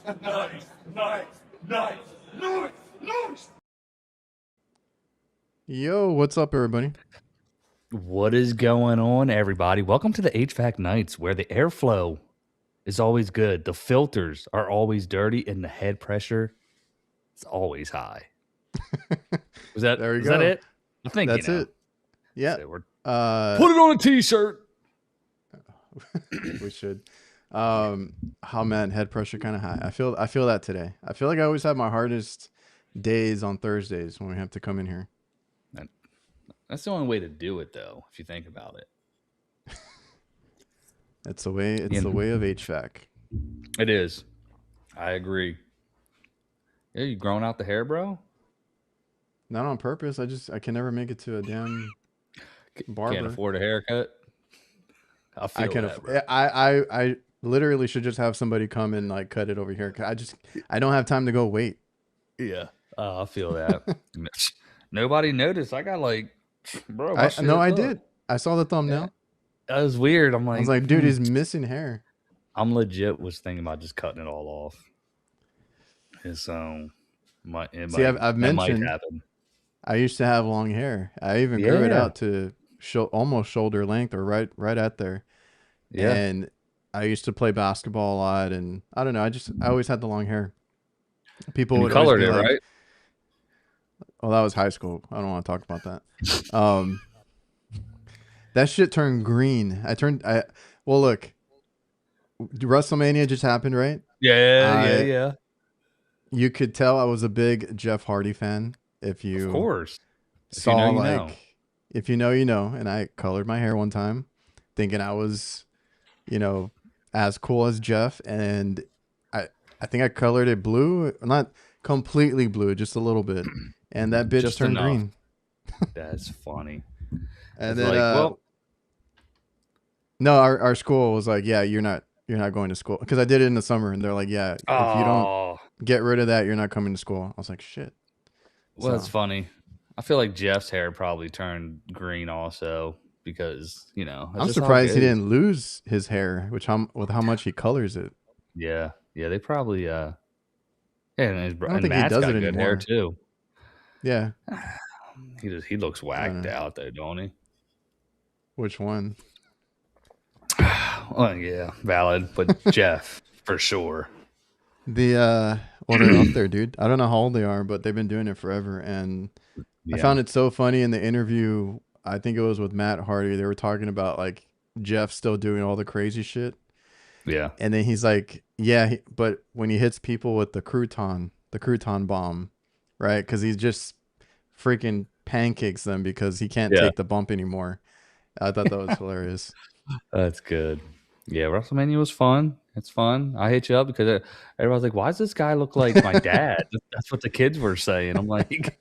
Nice, nice, nice, nice, nice. Yo, what's up, everybody? What is going on, everybody? Welcome to the HVAC Knights, where the airflow is always good, the filters are always dirty, and the head pressure is always high. Was that There we is go. that it? I think That's you know. it. Yeah. So Put it on a t-shirt. We should. Oh man, head pressure kind of high. I feel that today. I feel like I always have my hardest days on Thursdays when we have to come in here. That's the only way to do it, though, if you think about it. It's the way. It's the way of HVAC. It is. I agree. Yeah, you growing out the hair, bro? Not on purpose. I can never make it to a damn barber. Can't afford a haircut. I can. I literally should just have somebody come and like cut it over here. I don't have time to go wait. Yeah, I feel that. Nobody noticed. I got like, bro. I did. I saw the thumbnail. That was weird. I was like, dude, he's missing hair. I'm legit was thinking about just cutting it all off. And so, I've mentioned. I used to have long hair. I even grew it out to almost shoulder length or right at there. Yeah. And I used to play basketball a lot, and I don't know. I always had the long hair. People would colored it, like, right? Well, that was high school. I don't want to talk about that. That shit turned green. Well, look, WrestleMania just happened, right? Yeah. You could tell I was a big Jeff Hardy fan. If you, of course, saw if you know, you know. And I colored my hair one time, thinking I was, as cool as Jeff. And I think I colored it blue, not completely blue, just a little bit. And that bitch just turned green. That's funny. And then, no, our school was like, yeah, you're not going to school, because I did it in the summer, and they're like, yeah, if you don't get rid of that, you're not coming to school. I was like, shit. Well, it's funny. I feel like Jeff's hair probably turned green also because, I'm surprised he didn't lose his hair, with how much he colors it. Yeah, they probably and I don't think he does it anymore. Hair too. Yeah. He looks whacked out though, don't he? Which one? Well, yeah, valid, but Jeff for sure. They're up there, dude. I don't know how old they are, but they've been doing it forever. And I found it so funny in the interview. I think it was with Matt Hardy. They were talking about like Jeff still doing all the crazy shit. Yeah. And then he's like, yeah, but when he hits people with the crouton bomb, right? Because he just freaking pancakes them because he can't take the bump anymore. I thought that was hilarious. That's good. Yeah, WrestleMania was fun. It's fun. I hit you up because everybody's like, why does this guy look like my dad? That's what the kids were saying. I'm like,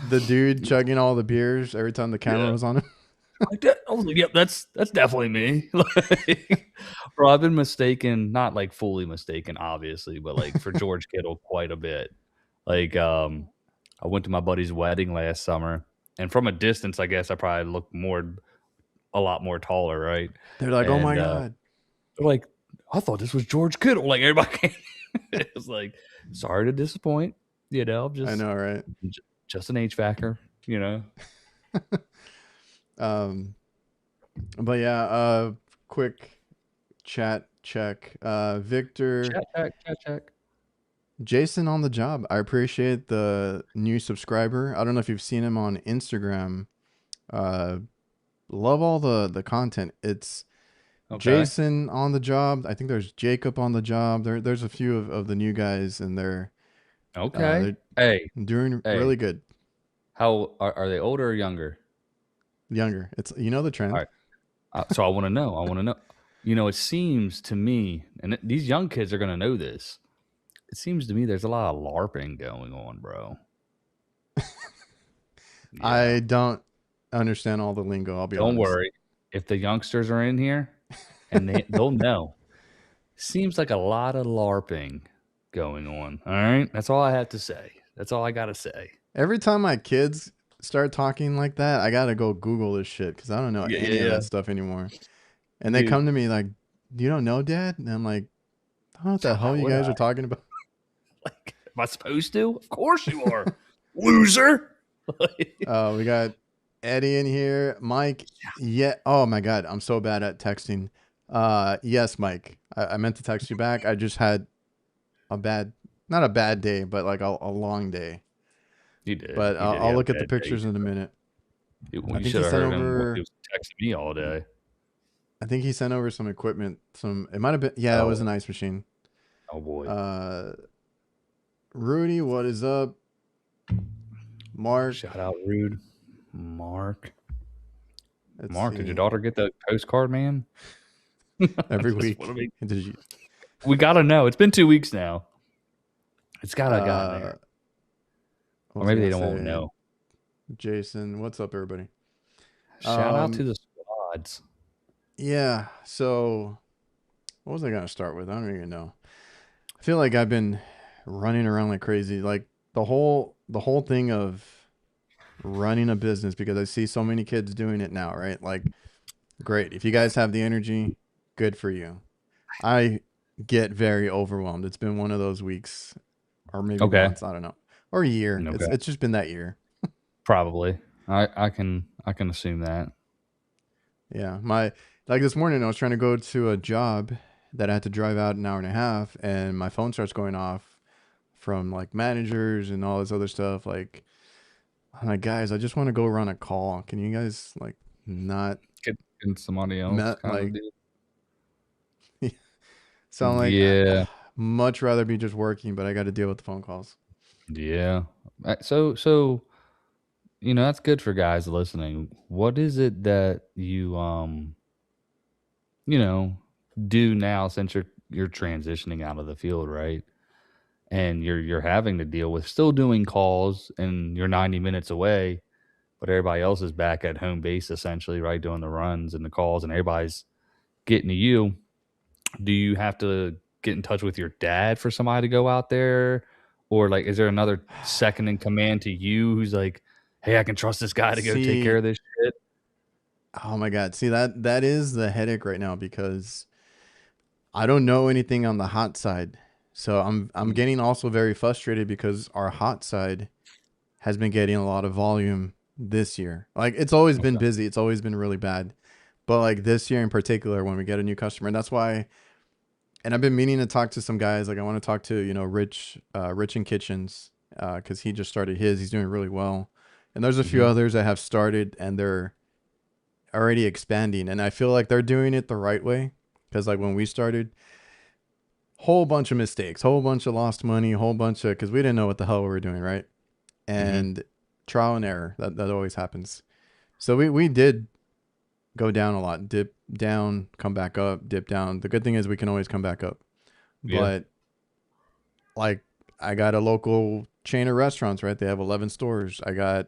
the dude chugging all the beers every time the camera was on him. I was like, yep, that's definitely me. Bro, I've been mistaken, not like fully mistaken, obviously, but like for George Kittle quite a bit. Like, I went to my buddy's wedding last summer, and from a distance, I guess I probably looked a lot more taller, right? They're like, oh my God. They're like, I thought this was George Kittle. Like everybody, it was like, sorry to disappoint. I know, right? Just an HVACR, But yeah, quick chat check. Victor. Chat check. Jason on the job. I appreciate the new subscriber. I don't know if you've seen him on Instagram. Love all the content. It's Jason on the job. I think there's Jacob on the job. There's a few of the new guys, and they're doing really good. How are they, older or younger? Younger. It's the trend. All right. So I want to know. It seems to me, and these young kids are gonna know this. It seems to me there's a lot of LARPing going on, bro. I don't understand all the lingo. I'll be honest. Don't worry. If the youngsters are in here, and they'll know. Seems like a lot of LARPing going on. All right, that's all I have to say. That's all I gotta say. Every time my kids start talking like that, I gotta go Google this shit because I don't know any of that stuff anymore. And they come to me like, "You don't know, Dad?" And I'm like, What the hell Why you would guys I? are talking about? Like, am I supposed to? Of course you are, loser. We got Eddie in here. Mike. Yeah. Oh my God. I'm so bad at texting. Yes, Mike. I meant to text you back. I just had not a bad day, but like a long day. You did. But You did. You I'll had a look at the bad day. pictures in a minute. I You think should he have sent heard him. He over. was texting me all day. I think he sent over some equipment. It might have been. Yeah, it was Oh, an ice machine. oh boy. Rudy, what is up? Mark. Shout out, Rude. Mark. Let's Mark, did your see. daughter get the postcard, man? Every Just week. wanna make- Did you? we gotta know. It's been 2 weeks now. It's gotta gotten there. What Or was I maybe they gonna don't say? know. Jason, what's up, everybody? Shout out to the squads. Yeah. So, what was I gonna start with? I don't even know. I feel like I've been running around like crazy. Like the whole thing of running a business, because I see so many kids doing it now, right? Like, great. If you guys have the energy, good for you. I get very overwhelmed. It's been one of those weeks, or maybe Okay. months. I don't know, or a year. Okay. It's just been that year. Probably. I can assume that. Yeah. Like this morning, I was trying to go to a job that I had to drive out an hour and a half, and my phone starts going off from like managers and all this other stuff. Like, I'm like, guys, I just want to go run a call. Can you guys like not Get somebody else kind of deal. So I'm like, Yeah. much rather be just working, but I got to deal with the phone calls. Yeah. So that's good for guys listening. What is it that you do now, since you're transitioning out of the field, right? And you're having to deal with still doing calls, and you're 90 minutes away, but everybody else is back at home base essentially, right? Doing the runs and the calls, and everybody's getting to you. Do you have to get in touch with your dad for somebody to go out there? Or like, is there another second in command to you who's like, hey, I can trust this guy to go take care See, of this shit? oh my God. See, that is the headache right now, because I don't know anything on the hot side. So I'm getting also very frustrated because our hot side has been getting a lot of volume this year. Like, it's always been Okay. busy. It's always been really bad. But like this year in particular, when we get a new customer, and that's why, and I've been meaning to talk to some guys. Like, I want to talk to, Rich in Kitchens, because he just started his. He's doing really well. And there's a few others that have started, and they're already expanding. And I feel like they're doing it the right way. Because like when we started, whole bunch of mistakes, whole bunch of lost money, whole bunch of, because we didn't know what the hell we were doing, right? And trial and error, that always happens. So we did go down a lot, dip down, come back up, dip down. The good thing is we can always come back up. Yeah. But like, I got a local chain of restaurants, right? They have 11 stores. I got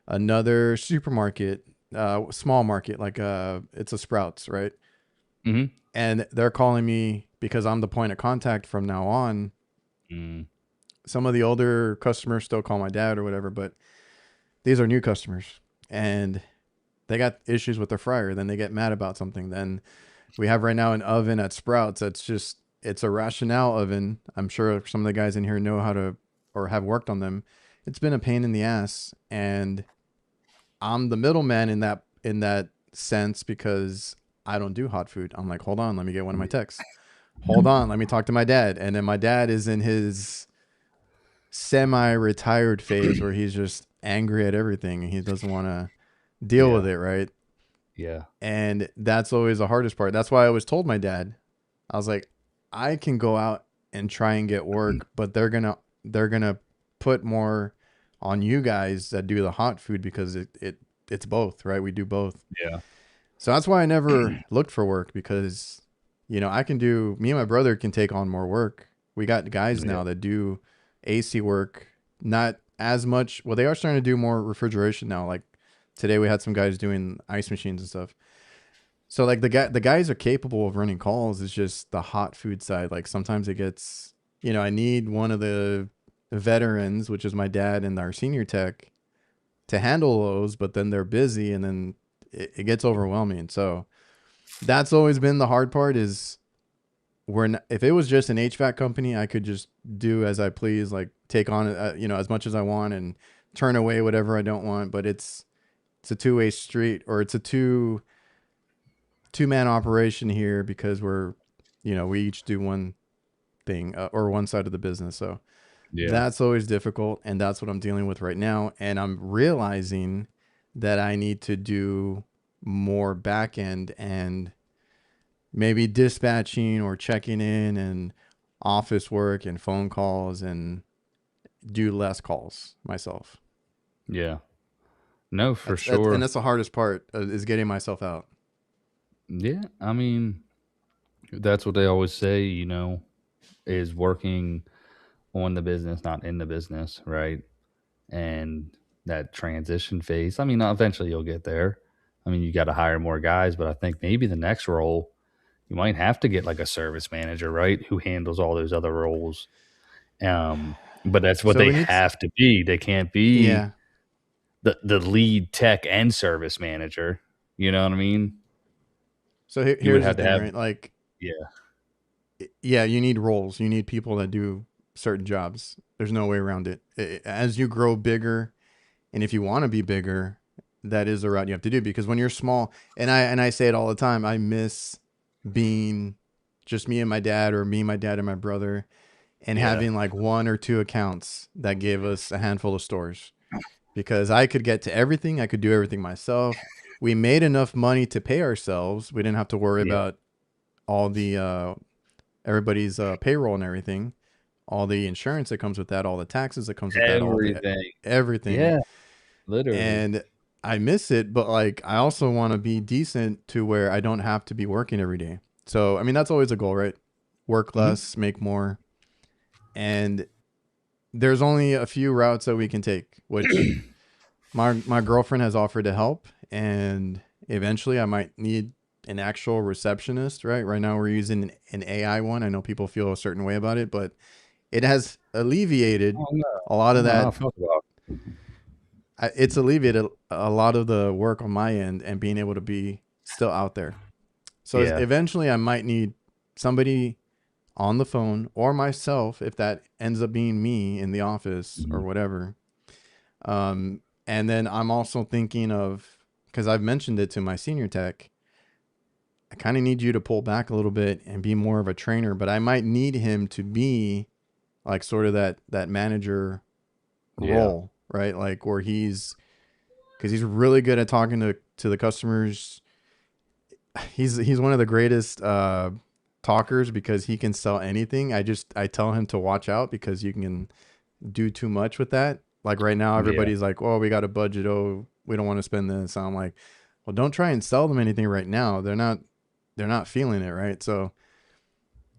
another supermarket, small market, like it's a Sprouts, right? Mm-hmm. And they're calling me because I'm the point of contact from now on. Some of the older customers still call my dad or whatever, but these are new customers, and they got issues with their fryer. Then they get mad about something. Then we have right now an oven at Sprouts that's just, it's a Rationale oven. I'm sure some of the guys in here know how to, or have worked on them. It's been a pain in the ass, and I'm the middleman in that sense, because I don't do hot food. I'm like, hold on, let me get one of my texts. Hold on, let me talk to my dad. And then my dad is in his semi-retired phase where he's just angry at everything and he doesn't want to deal with it, right? Yeah. And that's always the hardest part. That's why I always told my dad, I was like, I can go out and try and get work, but they're gonna put more on you guys that do the hot food, because it's both, right? We do both. Yeah. So that's why I never looked for work, because me and my brother can take on more work. We got guys now that do AC work, not as much. Well, they are starting to do more refrigeration now. Like today we had some guys doing ice machines and stuff. So like the guys are capable of running calls. It's just the hot food side. Like sometimes it gets, I need one of the veterans, which is my dad and our senior tech, to handle those, but then they're busy, and then it gets overwhelming. So that's always been the hard part, is if it was just an HVAC company, I could just do as I please, like take on as much as I want and turn away whatever I don't want. But it's a two-way street, or it's a two-man operation here because we each do one thing or one side of the business. So Yeah. that's always difficult, and that's what I'm dealing with right now. And I'm realizing that I need to do more back end and maybe dispatching or checking in and office work and phone calls and do less calls myself. Yeah. No, for And sure. that's the hardest part is getting myself out. Yeah. I mean, that's what they always say, is working on the business, not in the business, right? And that transition phase. I mean, eventually you'll get there. I mean, you got to hire more guys, but I think maybe the next role, you might have to get like a service manager, right? Who handles all those other roles. But that's what So they we need, have to be. They can't be yeah. the lead tech and service manager. You know what I mean? So You would here's the have to thing, have, right? Like, yeah, yeah, you need roles. You need people that do certain jobs. There's no way around it. As you grow bigger, and if you want to be bigger, that is the route you have to do. Because when you're small, and I say it all the time, I miss being just me and my dad, or me, my dad, and my brother, and yeah, having like one or two accounts that gave us a handful of stores. Because I could get to everything, I could do everything myself. We made enough money to pay ourselves. We didn't have to worry yeah. about all the everybody's payroll and everything, all the insurance that comes with that, all the taxes that comes with that, all the Everything. everything. Yeah, literally. And I miss it, but like I also want to be decent to where I don't have to be working every day. So I mean that's always a goal, right? Work Hmm. less, make more. And there's only a few routes that we can take, which my girlfriend has offered to help, and eventually I might need an actual receptionist, right? Right now we're using an AI one. I know people feel a certain way about it, but it has alleviated Oh no, a lot I of don't know how I that. felt about It's alleviated a lot of the work on my end and being able to be still out there. it. So Yeah. eventually I might need somebody on the phone, or myself if that ends up being me in the office or Mhm. whatever. And then I'm also thinking of, because I've mentioned it to my senior tech, I kind of need you to pull back a little bit and be more of a trainer, but I might need him to be like sort of that manager Yeah. role, right? Like where because he's really good at talking to the customers. He's one of the greatest talkers because he can sell anything. I tell him to watch out because you can do too much with that. Like right now, Yeah. everybody's like, "Oh, we got a budget. Oh, we don't want to spend this." And I'm like, "Well, don't try and sell them anything right now. They're not feeling it, right?" So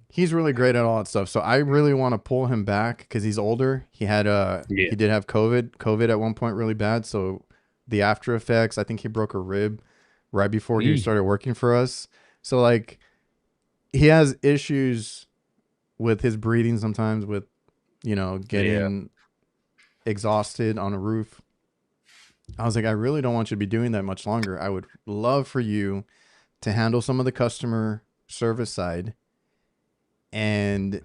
he's really great at all that stuff. So I really want to pull him back because he's older. Yeah. He did have COVID at one point really bad. So the after effects, I think he broke a rib right before he E. started working for us. So like he has issues with his breathing sometimes, with Yeah. getting exhausted on a roof. I was like, I really don't want you to be doing that much longer. I would love for you to handle some of the customer service side and,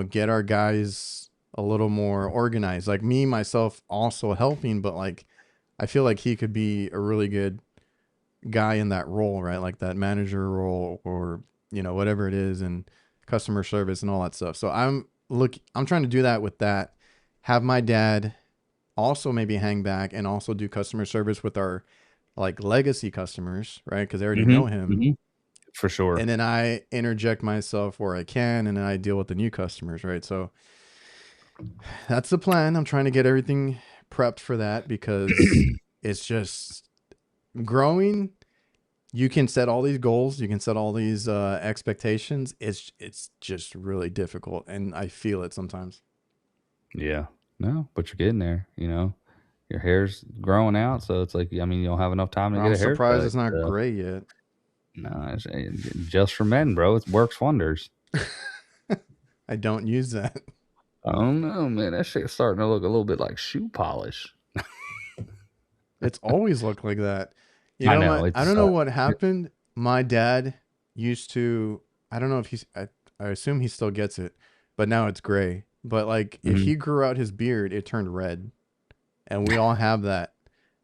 get our guys a little more organized. Like me, myself, also helping, but like, I feel like he could be a really good guy in that role, right? Like that manager role or, whatever it is, and customer service and all that stuff. So I'm trying to do that with that. Have my dad also maybe hang back and also do customer service with our like legacy customers, right? Because they already Hmm. know him. Hmm. For sure. And then I interject myself where I can, and then I deal with the new customers, right? So that's the plan. I'm trying to get everything prepped for that because it's just growing. You can set all these goals, you can set all these expectations. It's just really difficult, and I feel it sometimes. Yeah. No, but you're getting there. Your hair's growing out, so it's like, I mean, you don't have enough time to Well, get I'm a surprised haircut. it's not So, gray yet. no, it's just for men, bro. It works wonders. I don't use that. I don't know, man. That shit's starting to look a little bit like shoe polish. It's always looked like that. You I know know what? I it's don't know what happened. My dad used to. I don't know if I assume he still gets it, but now it's gray. But like if Mhm. he grew out his beard, it turned red, and we all have that.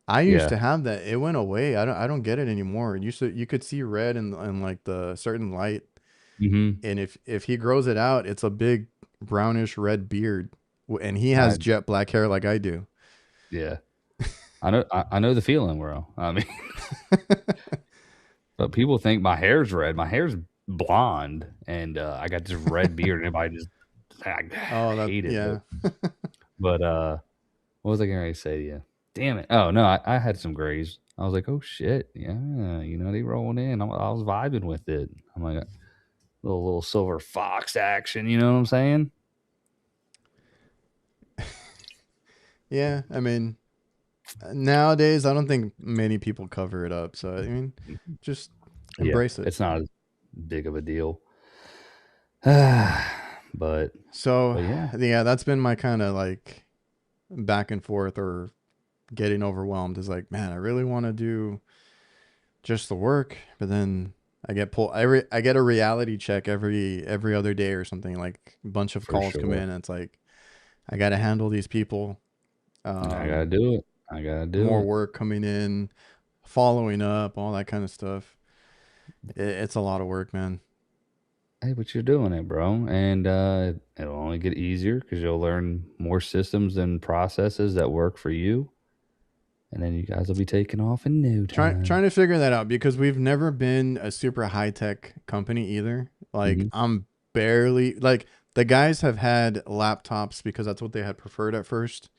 I used Yeah. to have that. It went away. I don't get it anymore. It used to, you could see red in like the certain light. Mhm. And if he grows it out, it's a big brownish red beard, and he I has jet black hair like I do. yeah. I know the feeling, bro. I mean, but people think my hair's red. My hair's blonde, and I got this red beard, and everybody just I Oh, that hate it. yeah. But what was I going to say to you? Damn it! Oh no, I had some grays. I was like, oh shit, yeah, they rolling in. I was vibing with it. I'm like, little silver fox action. You know what I'm saying? Yeah, I mean, nowadays I don't think many people cover it up. So I mean, just Yeah, embrace it. it's not as big of a deal. but So yeah, yeah, that's been my kind of like back and forth or getting overwhelmed. Is like, man, I really want to do just the work, but then I get pulled. I get a reality check every other day or something. Like a bunch of for calls come in, sure. and it's like I got to handle these people. I gotta do it. I gotta do More it. work coming in, following up, all that kind of stuff. It's a lot of work, man. Hey, but you're doing it, bro, and it'll only get easier because you'll learn more systems and processes that work for you, and then you guys will be taking off in no Trying time. to figure that out because we've never been a super high tech company either. Like Hmm. I'm barely like the guys have had laptops because that's what they had preferred at first,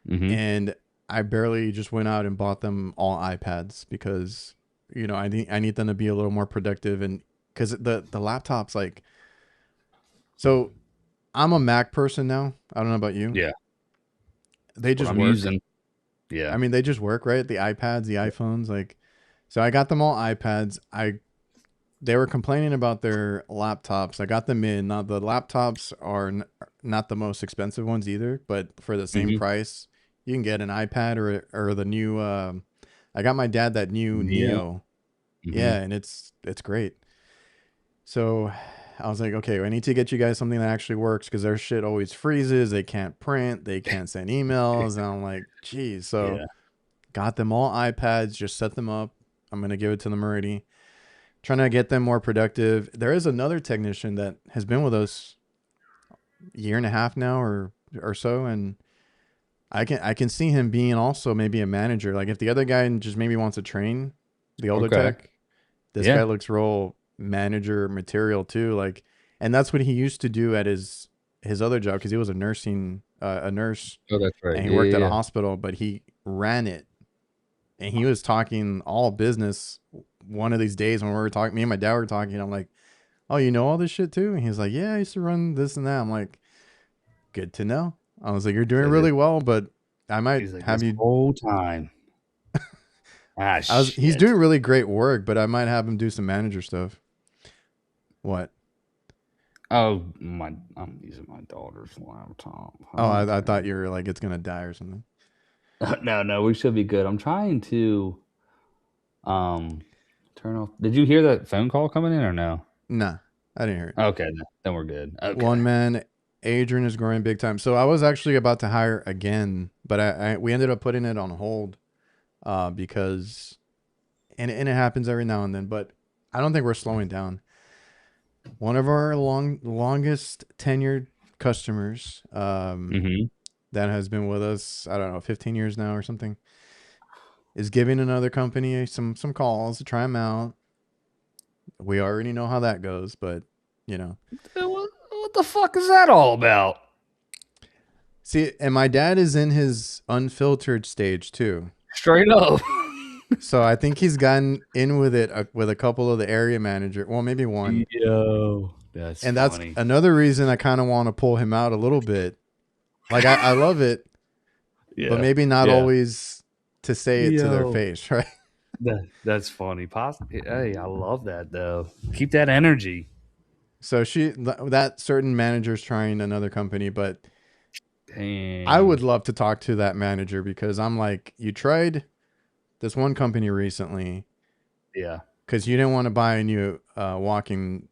Hmm. and I barely just went out and bought them all iPads because I need them to be a little more productive and because the laptops like so I'm a Mac person now. I don't know about you. Yeah, They what just I'm work. using. Yeah. I mean, they just work, right? The iPads, the iPhones, like so I got them all iPads. They were complaining about their laptops. I got them in. Now the laptops are not the most expensive ones either, but for the same Hmm. price, you can get an iPad or the new. I got my dad that new Yeah. Neo. Hmm. Yeah, and it's great. So I was like, okay, I need to get you guys something that actually works because their shit always freezes. They can't print. They can't send emails. And I'm like, geez. So Yeah. got them all iPads. Just set them up. I'm gonna give it to them already. Trying to get them more productive. There is another technician that has been with us a year and a half now or so, and I can see him being also maybe a manager. Like if the other guy just maybe wants to train the older Okay. tech, this guy Yeah. looks real manager material too. Like, and that's what he used to do at his other job because he was a nurse, Oh, that's right. and he Yeah. worked Yeah. at a Yeah. hospital, but he ran it and he was talking all business. One of these days when we were talking, me and my dad were talking, I'm like, oh, you know all this shit too? And he's like, yeah, I used to run this and that. I'm like, good to know. I was like, you're He's doing like really this. well, but I might He's like have this you. whole time. Ah, He's shit. doing really great work, but I might have him do some manager stuff. What? Oh my! I'm using my daughter's laptop. Oh, Hold I thought on. you were like, it's going to die or something. No, no, we should be good. I'm trying to um turn off. Did you hear that phone call coming in or no? Nah, I didn't hear it. Okay, then we're good. Okay. One man, Adrian is growing big time. So I was actually about to hire again, but we ended up putting it on hold because, and it happens every now and then, but I don't think we're slowing down. One of our longest tenured customers Mm-hmm. that has been with us, I don't know, 15 years now or something, is giving another company some calls to try them out. We already know how that goes, but you know. What the fuck is that all about? See, and my dad is in his unfiltered stage too. Straight up. So I think he's gotten in with it with a couple of the area manager. Well, maybe one. Yo, that's And that's funny. another reason I kind of want to pull him out a little bit. Like I love it, but Yeah, maybe not yeah. always to say it to their Yo, face, right? that's funny. Hey, I love that though. Keep that energy. So that certain manager's trying another company, but I Dang. would love to talk to that manager because I'm like, you tried this one company recently Yeah. because you didn't want to buy a new walking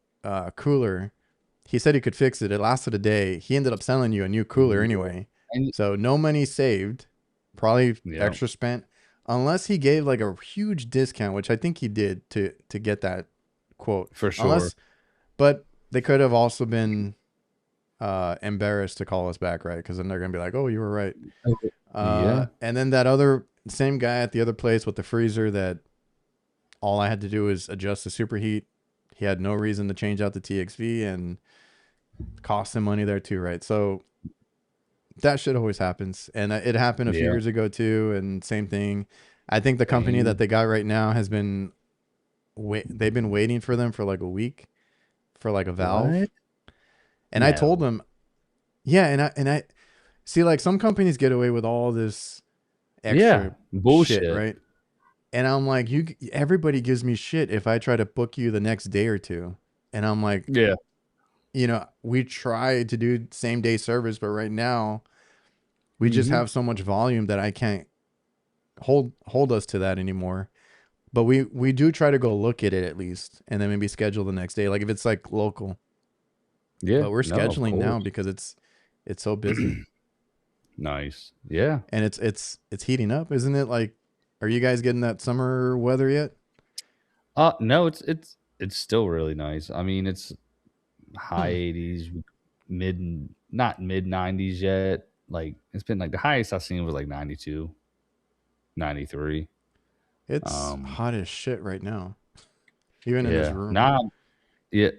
cooler. he said he could fix it. It lasted a day. He ended up selling you a new cooler anyway. And So no money saved, probably yeah, extra spent, unless he gave like a huge discount, which I think he did to get that quote. for sure. Unless, but they could have also been embarrassed to call us back, right? Because then they're gonna be like, "Oh, you were right." Yeah. And then that other same guy at the other place with the freezer that all I had to do was adjust the superheat. He had no reason to change out the TXV and cost him money there too, right? So that shit always happens, and it happened a few Yeah. years ago too. And same thing. I think the company that they got right now has been they've been waiting for them for like a week for like a valve. What? And I told No. them, yeah, and I see like some companies get away with all this extra Bullshit. shit, right? And I'm like, everybody gives me shit if I try to book you the next day or two. And I'm like, Yeah. you know, we try to do same day service, but right now we just Mhm. have so much volume that I can't hold us to that anymore. But we do try to go look at it at least, and then maybe schedule the next day, like if it's like local. Yeah. But we're No, of scheduling now course. because it's so busy. Nice. Yeah. And it's heating up, isn't it? Like, are you guys getting that summer weather yet? No, it's still really nice. I mean, it's high 80s, not mid 90s yet. Like it's been like the highest I've seen was like 92, 93. It's hot as shit right now, even in this Yeah. room. Nah, yeah.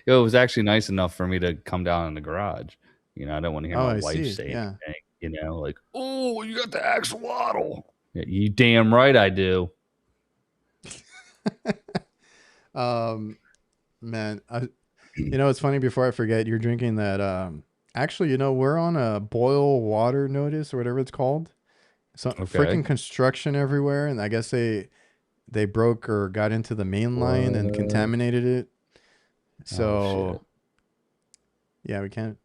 It was actually nice enough for me to come down in the garage. You know, I don't want to hear Oh, my I wife see. say Yeah. anything, you know, like, oh, you got the axolotl. Yeah, you damn right I do. Man, you know, it's funny. Before I forget, you're drinking that. Actually, you know, we're on a boil water notice or whatever it's called. So Okay. freaking construction everywhere, and I guess they broke or got into the main line and What? contaminated it. Oh So shit. yeah, we can't.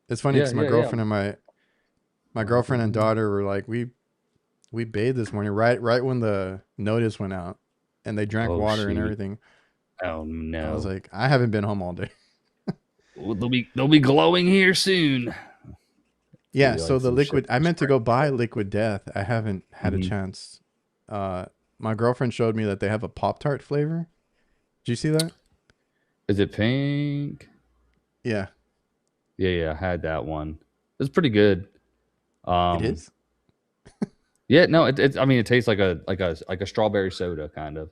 It's funny Yeah, because my yeah, yeah. girlfriend and my Well, girlfriend and daughter were like, we bathed this morning right when the notice went out, and they drank oh water and shoot. everything. Oh I was no. like, I haven't been home all day. Well, they'll be glowing here soon. Yeah, Be so like the some shit liquid, I from meant to go buy Springfield. Liquid Death. I haven't had a Mhm. chance. My girlfriend showed me that they have a Pop-Tart flavor. Did you see that? Is it pink? Yeah, Yeah, yeah, I had that one. It's pretty good. it Um, is. yeah, no, I mean, it tastes like a strawberry soda kind of.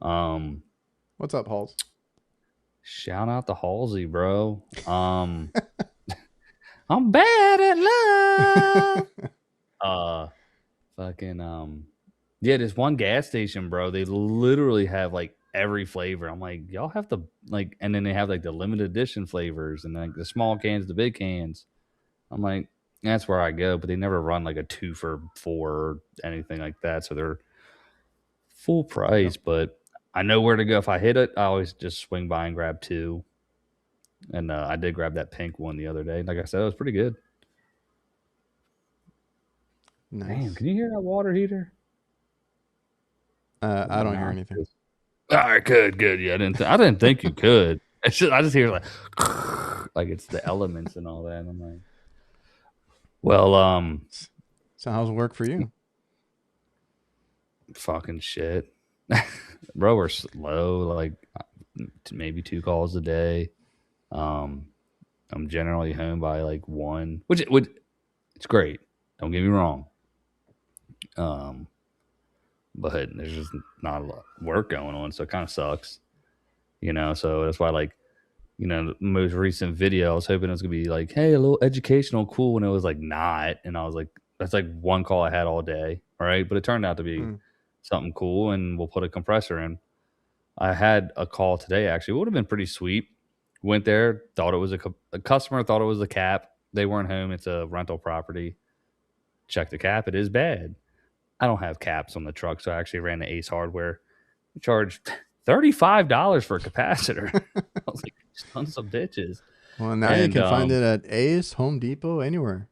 Um, What's up, Halls? shout out to Halsey, bro. I'm bad at love. Uh, fucking yeah, this one gas station, bro. They literally have like every flavor. I'm like, y'all have the like, and then they have like the limited edition flavors and like the small cans, the big cans. I'm like, that's where I go, but they never run like a 2 for $4 or anything like that. So they're full Yep. price, but I know where to go. If I hit it, I always just swing by and grab two. And I did grab that pink one the other day. Like I said, it was pretty good. Damn, Nice. can you hear that water heater? I don't hear anything. All right, good, good. Yeah, I didn't think you could. I just hear like, like it's the elements and all that. And I'm like, well, So how's work for you? fucking shit, bro. We're slow. Like maybe 2 calls a day. Um, I'm generally home by like 1, which it's great. Don't get me wrong. Um, but there's just not a lot of work going on, so it kind of sucks. You know, so that's why like the most recent video, I was hoping it was gonna be like, hey, a little educational, cool, and it was like not. And I was like, that's like one call I had all day, all right. But it turned out to be Hmm. something cool, and we'll put a compressor in. I had a call today actually. It would have been pretty sweet. Went there, thought it was a customer thought it was a cap. They weren't home. It's a rental property. Check the cap. It is bad. I don't have caps on the truck, so I actually ran the Ace Hardware. They charged $35 for a capacitor. I was like, sons of bitches. Well, now you And can find it at Ace, Home Depot, anywhere.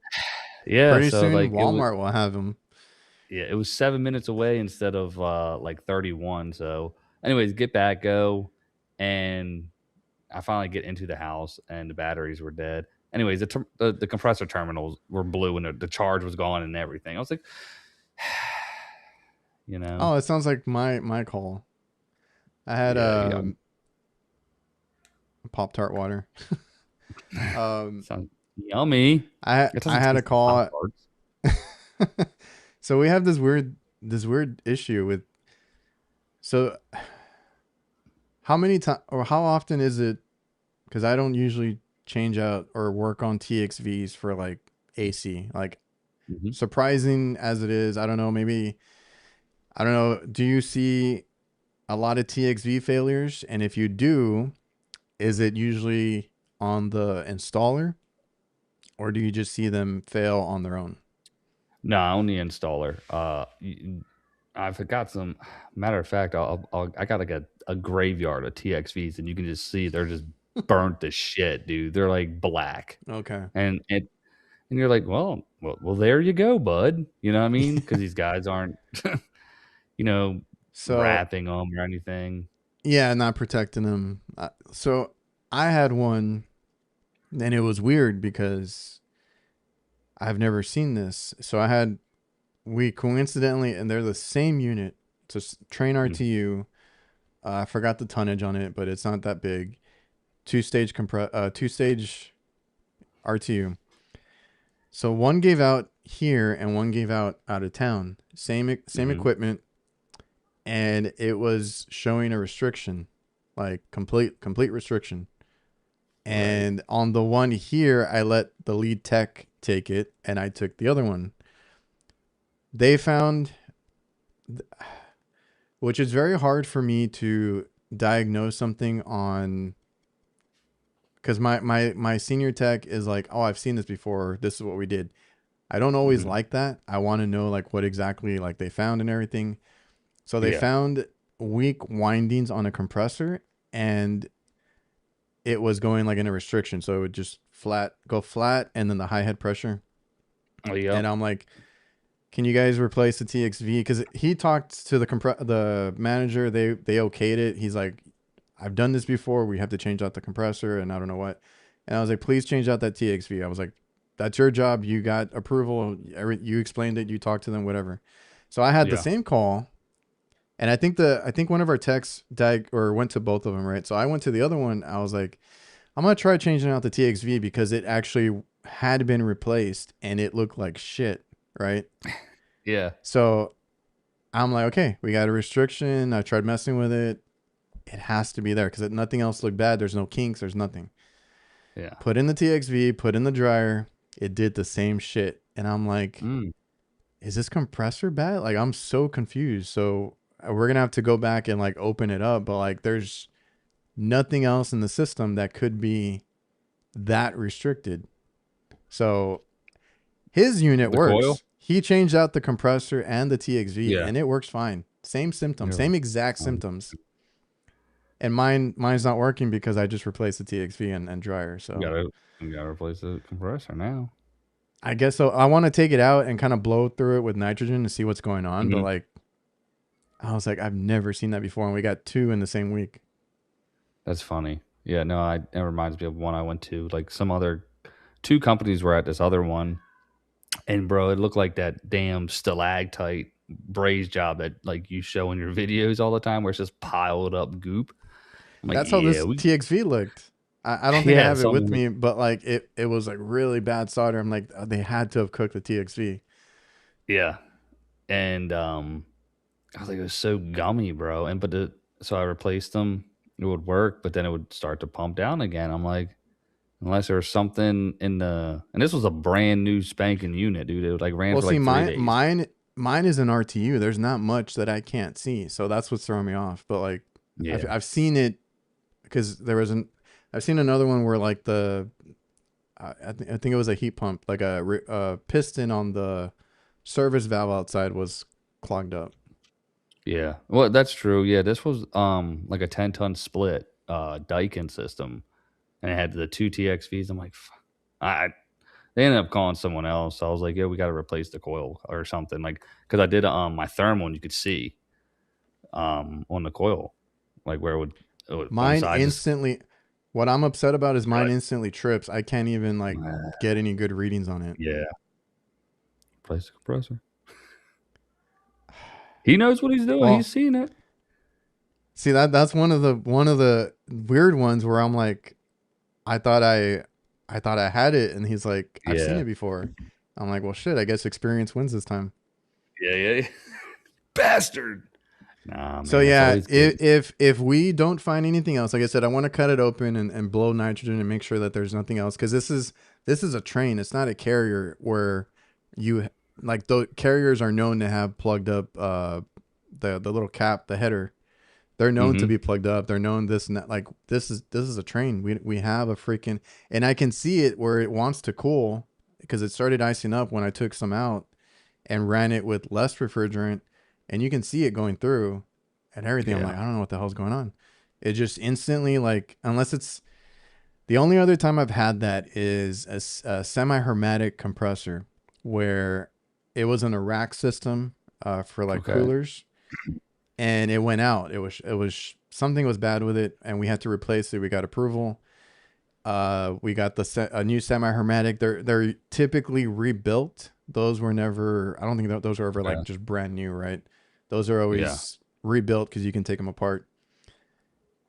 yeah, Pretty so soon, like Walmart will have them. it was 7 minutes away instead of like 31. So, anyways, get back, go, and I finally get into the house and the batteries were dead. Anyways, the compressor terminals were blue and the charge was gone and everything. I was like, you know, Oh, it sounds like my call. I had yeah, Pop-Tart water. sounds yummy. It I doesn't had a taste like call. Pop-Tarts. So we have this weird issue with, so how many times or how often is it, because I don't usually change out or work on TXVs for like AC. Like, Mhm. surprising as it is, I don't know, maybe, I don't know, do you see a lot of TXV failures? And if you do, is it usually on the installer, or do you just see them fail on their own? No, on the installer. I forgot some. Matter of fact, I got like a graveyard of TXVs, and you can just see they're just burnt to shit, dude. They're like black, Okay. and you're like, well, there you go, bud. You know what I mean? Because these guys aren't, you know, So wrapping them or anything. yeah, not protecting them. So I had one, and it was weird because I've never seen this. So we coincidentally, and they're the same unit. It's a train Mm. RTU. I forgot the tonnage on it, but it's not that big. Two stage RTU. So one gave out here and one gave out of town. Same Mhm. equipment, and it was showing a restriction, like complete restriction. Right. And on the one here, I let the lead tech take it, and I took the other one. They found, which is very hard for me to diagnose something on, because my senior tech is like, oh, I've seen this before. This is what we did. I don't always Mhm. like that. I want to know like what exactly like they found and everything. So they Yeah. found weak windings on a compressor, and it was going like in a restriction. So it would just go flat, and then the high head pressure. Oh, And yep. I'm like, can you guys replace the TXV? Because he talked to the manager. They okayed it. He's like, I've done this before. We have to change out the compressor, and I don't know what. And I was like, please change out that TXV. I was like, that's your job. You got approval. You explained it. You talked to them. Whatever. So I had the Yeah. same call, and I think one of our techs went to both of them, right? So I went to the other one. I was like, I'm gonna try changing out the TXV because it actually had been replaced and it looked like shit, right? Yeah. So I'm like, okay, we got a restriction. I tried messing with it. It has to be there because nothing else looked bad. There's no kinks. There's nothing. Yeah. Put in the TXV, put in the dryer. It did the same shit. And I'm like, Mm. is this compressor bad? Like, I'm so confused. So we're going to have to go back and like open it up. But like, there's nothing else in the system that could be that restricted. So his unit The coil. works. He changed out the compressor and the TXV, Yeah. and it works fine. Same symptoms, You're like, same exact um, symptoms. And mine's not working because I just replaced the TXV and dryer. you So gotta you gotta replace the compressor now. I guess so. I want to take it out and kind of blow through it with nitrogen to see what's going on. But Mhm. like, I was like, I've never seen that before, and we got two in the same week. That's funny. Yeah, no, it reminds me of one I went to. Like some other two companies were at this other one, and bro, it looked like that damn stalactite braze job that like you show in your videos all the time, where it's just piled up goop. I'm like, That's how yeah, this we, TXV looked. I don't think I yeah, have it with something, me, but like it was like really bad solder. I'm like, they had to have cooked the TXV. yeah, and I was like, it was so gummy, bro. So I replaced them. It would work, but then it would start to pump down again. I'm like, unless there was something in and this was a brand new spanking unit, dude. It like ran Well, for see, like 3 days. mine is an RTU. There's not much that I can't see, so that's what's throwing me off. But like, Yeah, I've seen it because I've seen another one where like I think it was a heat pump, like a piston on the service valve outside was clogged up. yeah. Well, that's true. Yeah, this was like a 10-ton split Daikin system, and it had the two TXVs. I'm like, I they ended up calling someone else. So I was like, yeah, we got to replace the coil or something, like because I did my thermal, and you could see on the coil like where it would one Mine side just instantly. What I'm upset about is mine Right. instantly trips. I can't even like get any good readings on it. Yeah. Replace the compressor. He knows what he's doing. Well, He's seen it. see that's one of the weird ones where I'm like, I thought I had it, and he's like, I've seen Yeah. it before. I'm like, well, shit. I guess experience wins this time. Yeah. Bastard. Nah, man. So It's yeah, always good. if we don't find anything else, like I said, I want to cut it open and blow nitrogen and make sure that there's nothing else, because this is a train. It's not a carrier where you like the carriers are known to have plugged up the little cap, the header. They're known to Mm-hmm. be plugged up. They're known this and that. Like this is a train. We have a freaking, and I can see it where it wants to cool because it started icing up when I took some out and ran it with less refrigerant, and you can see it going through and everything. I'm Yeah. like, I don't know what the hell's going on. It just instantly, like, unless it's the only other time I've had that is a semi-hermetic compressor where it was in a rack system for like Okay. coolers, and it went out. It was something was bad with it, and we had to replace it. We got approval. We got a new semi-hermetic. They're typically rebuilt. Those were never. I don't think those are ever Yeah. like just brand new, right? Those are always rebuilt because you can take them apart.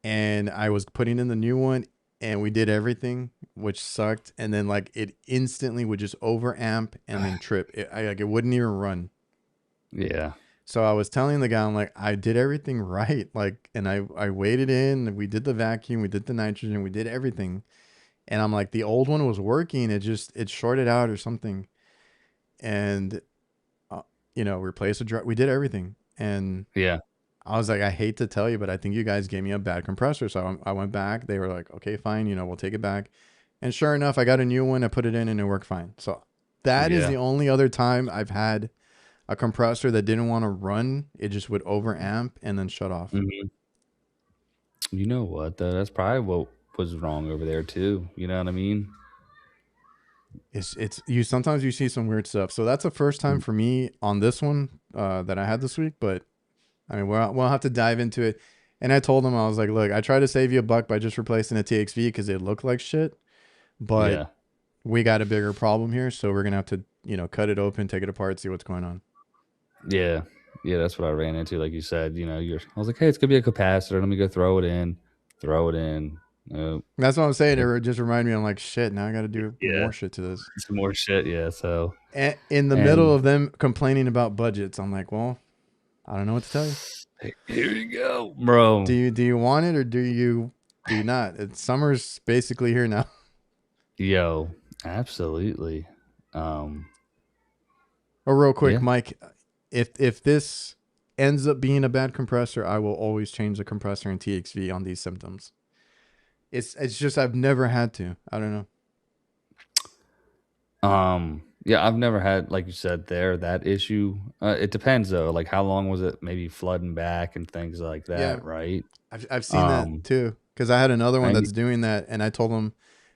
And I was putting in the new one, and we did everything, which sucked. And then like it instantly would just overamp and then trip. It wouldn't even run. Yeah. So I was telling the guy, I'm like, I did everything right. Like, and I waited in, we did the vacuum, we did the nitrogen, we did everything. And I'm like, the old one was working. It shorted out or something. And, replace we did everything. And Yeah. I was like, I hate to tell you, but I think you guys gave me a bad compressor. So I went back. They were like, okay, fine. We'll take it back. And sure enough, I got a new one. I put it in and it worked fine. So that is Yeah. the only other time I've had a compressor that didn't want to run. It just would overamp and then shut off. Mm-hmm. You know what, though? That's probably what was wrong over there, too. You know what I mean? It's you sometimes you see some weird stuff. So that's the first time for me on this one that I had this week. But I mean, we'll have to dive into it. And I told him, I was like, look, I tried to save you $1 by just replacing a TXV because it looked like shit. But Yeah. we got a bigger problem here, so we're gonna have to cut it open, take it apart, see what's going on. Yeah. Yeah, that's what I ran into. Like you said, I was like, hey, it's going to be a capacitor. Let me go throw it in. Throw it in. That's what I'm saying. It just reminded me. I'm like, shit. Now I got to do Yeah. more shit to this. Some more shit. Yeah. So. And in the middle of them complaining about budgets, I'm like, well, I don't know what to tell you. Here you go, bro. Do you want it or do you not? Summer's basically here now. Yo, absolutely. Oh, real quick, Yeah. Mike, if this ends up being a bad compressor, I will always change the compressor in TXV on these symptoms. It's just I've never had to. I don't know. Yeah, I've never had, like you said there, that issue. It depends though. Like how long was it maybe flooding back and things like Yeah, that, right? I've seen that too, because I had another one I that's doing that, and I told them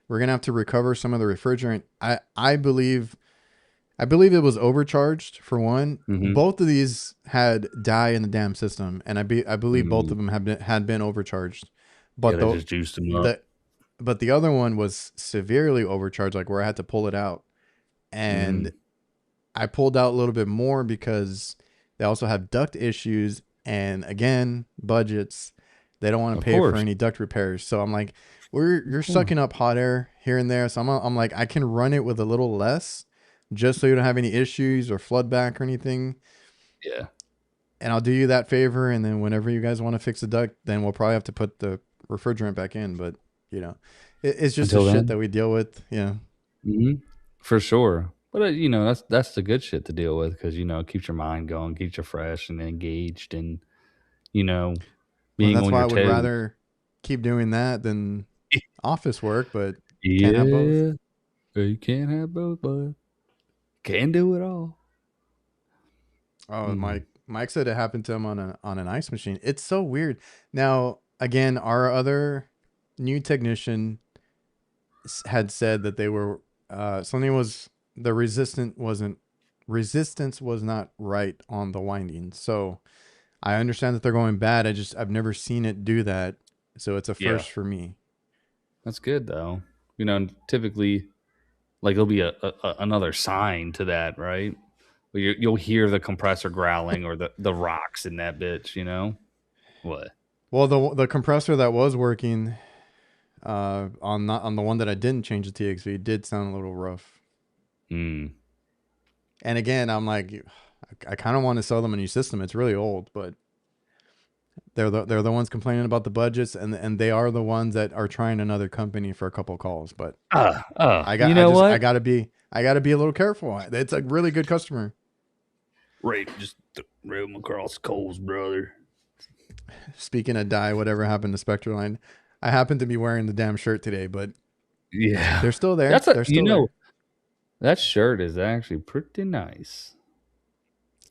we're gonna have to recover some of the refrigerant. I believe it was overcharged for one. mm-hmm. Both of these had dye in the damn system, and I believe both of them had been overcharged. Yeah, But they just juiced them up. the other one was severely overcharged, like where I had to pull it out, and I pulled out a little bit more because they also have duct issues, and again, budgets. They don't want to Of pay for course. any duct repairs. So I'm like, you're sucking up hot air here and there. So I'm like, I can run it with a little less, just so you don't have any issues or flood back or anything. Yeah. And I'll do you that favor. And then whenever you guys want to fix the duct, then we'll probably have to put the refrigerant back in. But it's just Until the shit then? that we deal with. Yeah. Mm-hmm. For sure. But that's the good shit to deal with because it keeps your mind going, keeps you fresh and engaged, and Well, being that's on why your I would toes. rather keep doing that than office work, but can't have both. Yeah, you can't have both, but can do it all. Oh, Mike said it happened to him on an ice machine. It's so weird. Now, again, our other new technician had said that they were something was the resistance was not right on the winding. So I understand that they're going bad. I've never seen it do that. So it's a Yeah. first for me. That's good though. You know, typically, like there'll be another sign to that, right? Where you'll hear the compressor growling or the rocks in that bitch. You know what? Well, the compressor that was working on the one that I didn't change the TXV did sound a little rough. Hmm. And again, I'm like, I kind of want to sell them a new system. It's really old, but they're the ones complaining about the budgets, and they are the ones that are trying another company for a couple of calls. But You know I what? gotta be a little careful. It's a really good customer. Right, just throw them across coals, brother. Speaking of dye, whatever happened to Spectraline, I happen to be wearing the damn shirt today, but Yeah, they're still there. that's a They're still there. that shirt is actually pretty nice.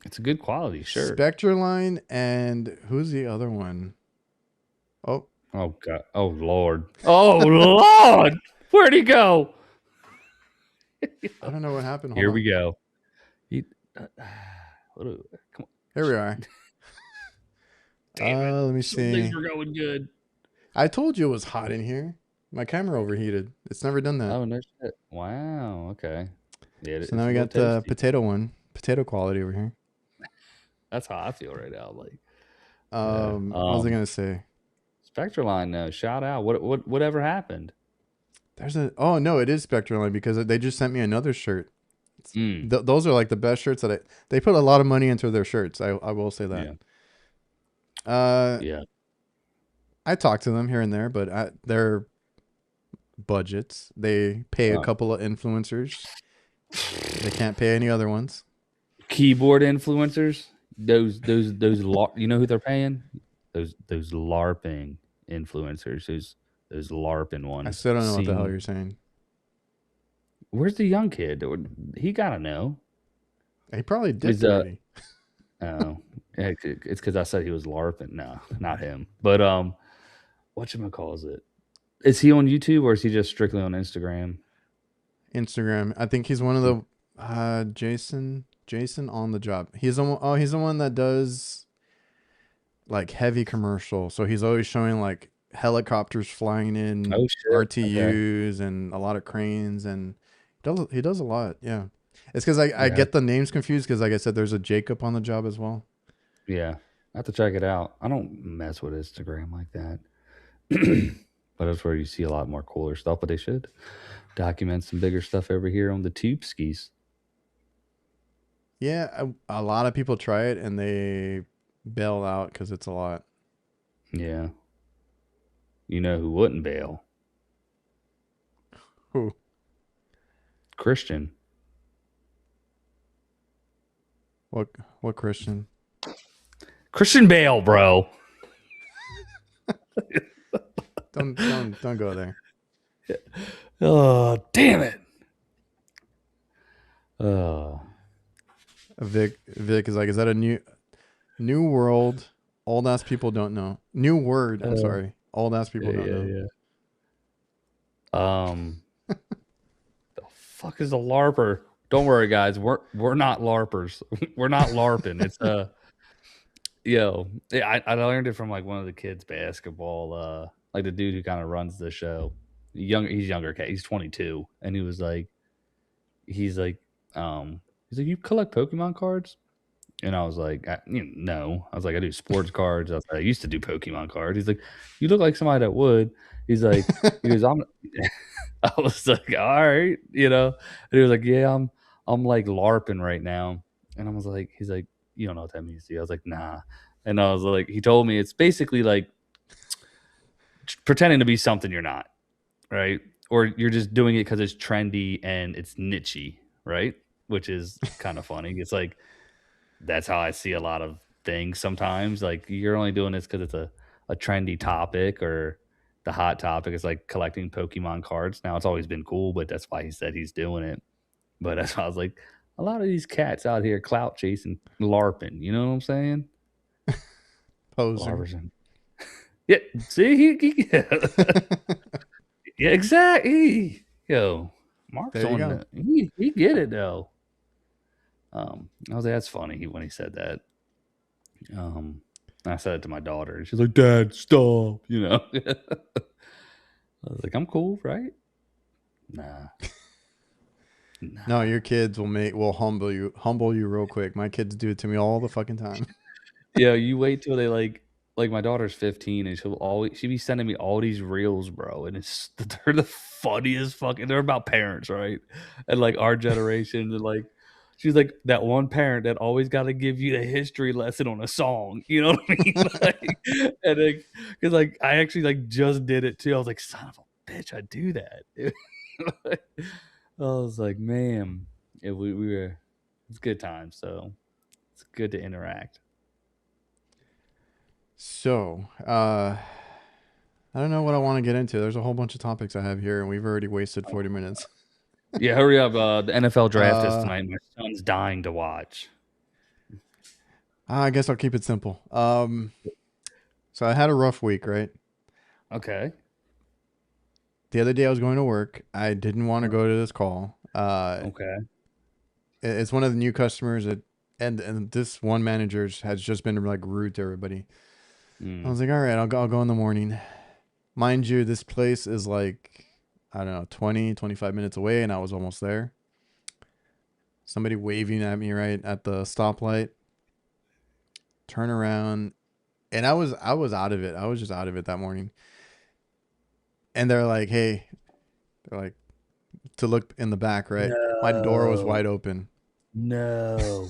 It's a good quality shirt. Spectraline, and who's the other one? Oh, Oh God! Oh Lord! Oh Lord! Where'd he go? I don't know what happened. Hold Here on. we go. He, come on. Here we are. Damn it. Let me Some things see. were going good. I told you it was hot in here. My camera overheated. It's never done that. Oh no shit! Wow. Okay. Yeah, So it's now a we little got the toasty. potato quality over here. That's how I feel right now. Like, What was I gonna say? Spectraline. Shout out. Whatever happened? Oh no, it is Spectraline because they just sent me another shirt. Mm. Those are like the best shirts they put a lot of money into their shirts. I will say that. Yeah. Yeah. I talk to them here and there, but their budgets, they pay a Oh. couple of influencers. They can't pay any other ones. Keyboard influencers. Those you know who they're paying? Those LARPing influencers. Those LARPing ones. I still don't know what the hell you're saying. Where's the young kid? He gotta know. He probably did already. Oh, it's because I said he was LARPing. No, not him. But whatchamacalls it? Is he on YouTube or is he just strictly on Instagram? Instagram. I think he's one of the Jason on the job. He's the one that does like heavy commercial. So he's always showing like helicopters flying in, RTUs, and a lot of cranes, and he does a lot. Yeah. It's because I get the names confused because, like I said, there's a Jacob on the job as well. Yeah. I have to check it out. I don't mess with Instagram like that. But that's where you see a lot more cooler stuff. But they should document some bigger stuff over here on the tube skis. Yeah. A lot of people try it and they bail out because it's a lot. Yeah. You know who wouldn't bail? Who? Christian. What Christian? Christian Bale, bro. Don't go there. Oh, damn it. Vic is like, is that a new world? Old ass people don't know. New word. I'm sorry. Old ass people don't know. Yeah. The fuck is a LARPer? Don't worry, guys. We're not LARPers. We're not LARPing. It's I learned it from like one of the kids' basketball. Like the dude who kind of runs the show. He's younger. He's 22, and he's like, you collect Pokemon cards? And I was like, no. I was like, I do sports cards. I used to do Pokemon cards. He's like, you look like somebody that would. He goes, I was like, all right, And he was like, yeah, I'm like LARPing right now. And I was like, he's like, you don't know what that means, do you? I was like, nah. And I was like, he told me it's basically like pretending to be something you're not, right? Or you're just doing it because it's trendy and it's nichey, right? Which is kind of funny. It's like, that's how I see a lot of things sometimes. Like you're only doing this because it's a trendy topic or the hot topic is like collecting Pokemon cards. Now it's always been cool, but that's why he said he's doing it. But that's why I was like, a lot of these cats out here clout chasing, LARPing. You know what I'm saying? Posing. Yeah. See, yeah, exactly. Yo, Mark's on the. He get it though. I was like, that's funny when he said that. I said it to my daughter, and she's like, "Dad, stop!" I was like, I'm cool, right? Nah. No, your kids will humble you real quick. My kids do it to me all the fucking time. Yeah, you wait till they like my daughter's 15 and she be sending me all these reels, bro, and they're the funniest fucking they're about parents, right? And like our generation and like she's like that one parent that always got to give you a history lesson on a song, you know what I mean? Like, and like cuz like I actually like just did it too. I was like, son of a bitch, I do that. I was like, man, we were it's good time, so it's good to interact. So, I don't know what I want to get into. There's a whole bunch of topics I have here, and we've already wasted 40 minutes. Yeah, hurry up. The NFL draft is Uh, tonight. My son's dying to watch. I guess I'll keep it simple. So I had a rough week, right? Okay. The other day I was going to work. I didn't want to go to this call. Okay. It's one of the new customers that, and this one manager has just been like rude to everybody. I Mm. was like, all right, I'll go in the morning. Mind you, this place is like, I don't know, 20, 25 minutes away, and I was almost there. Somebody waving at me right at the stoplight. Turn around, and I was out of it. I was just out of it that morning. And they're like, hey, they're like to look in the back, right? My door was No. wide open. No.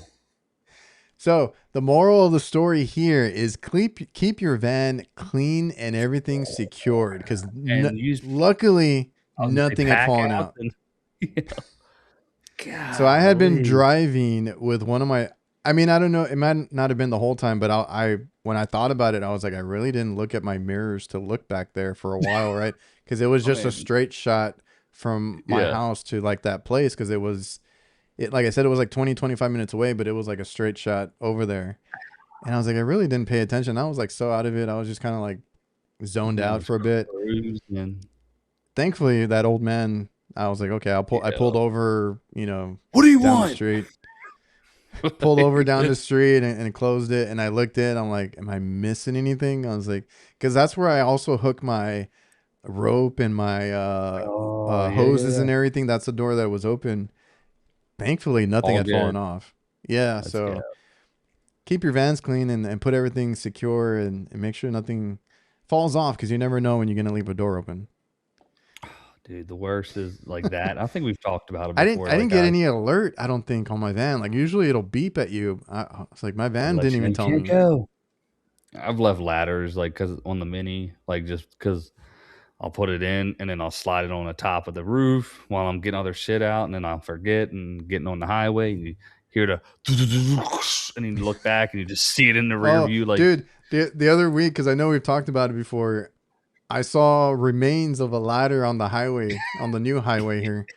So the moral of the story here is keep your van clean and everything secured because And use luckily I was gonna say nothing had pack fallen out out. and So I had been golly. driving with one of my. I mean, I don't know. It might not have been the whole time, but I when I thought about it, I was like, I really didn't look at my mirrors to look back there for a while, right? Because it was I just a mean, straight shot from my yeah. house to like that place because it like I said, it was like 20, 25 minutes away, but it was like a straight shot over there. And I was like, I really didn't pay attention. I was like so out of it. I was just kind of like zoned You out were for a bit. cruising. Thankfully, that old man, I was like, okay, I pulled Yeah. over, What do you down the want? street, pulled over down the street and closed it. And I looked at it. I'm like, am I missing anything? I was like, because that's where I also hook my rope and my Oh, yeah, yeah, hoses yeah. and everything. That's the door that was open. Thankfully, nothing All had fallen good. off. Yeah. That's good. So keep your vans clean and put everything secure and make sure nothing falls off because you never know when you're going to leave a door open. Dude, the worst is like that. I think we've talked about it I didn't before. I didn't Like get any alert, I don't think, on my van. Like usually it'll beep at you. It's like my van let didn't you know even you tell can't me. go. I've left ladders like because on the mini, like just because I'll put it in and then I'll slide it on the top of the roof while I'm getting other shit out, and then I'll forget and getting on the highway. And you hear the and then you look back and you just see it in the rear Oh, view. Like, dude, the other week, because I know we've talked about it before, I saw remains of a ladder on the highway, on the new highway here.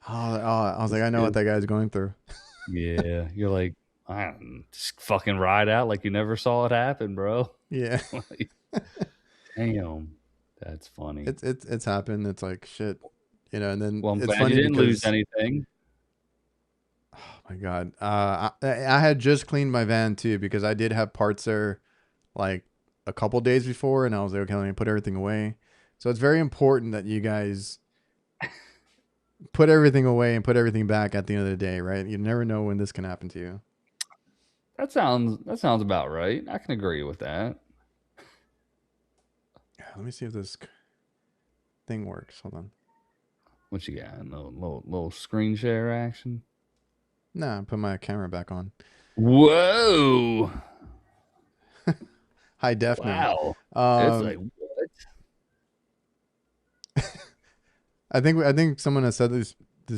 I was like, I know what that guy's going through. yeah, you're like, I just fucking ride out like you never saw it happen, bro. Yeah, Like, damn, that's funny. it's happened. It's like shit, and then Well, I'm it's glad you funny didn't lose because anything. oh my god, I had just cleaned my van too because I did have parts there like a couple days before, and I was like, okay, let me put everything away. So it's very important that you guys put everything away and put everything back at the end of the day, right? You never know when this can happen to you. That sounds about right. I can agree with that. Let me see if this thing works. Hold on. What you got? Little screen share action. Nah, put my camera back on. Whoa! High def now. Wow. It's like what? I think someone has said this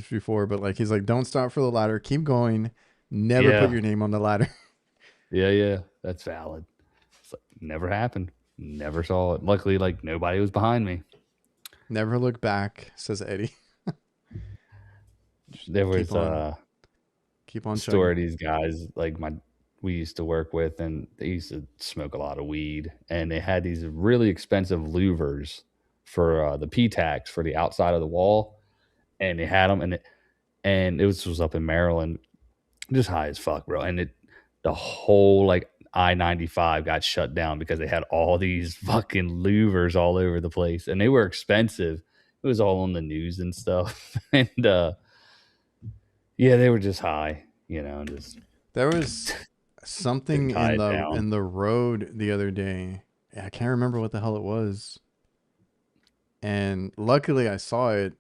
before, but like he's like, don't stop for the ladder, keep going, never put Yeah, your name on the ladder. yeah. That's valid. It's like never happened. Never saw it. Luckily, like nobody was behind me. Never look back, says Eddie. There Keep was on, keep on story chugging. of these guys like my we used to work with, and they used to smoke a lot of weed, and they had these really expensive louvers for the P tax for the outside of the wall, and they had them, and it was up in Maryland, just high as fuck, bro, and the whole like I-95 got shut down because they had all these fucking louvers all over the place, and they were expensive. It was all on the news and stuff. And yeah, they were just high, just There was something tie in it the down. road the other day. I can't remember what the hell it was. And luckily I saw it,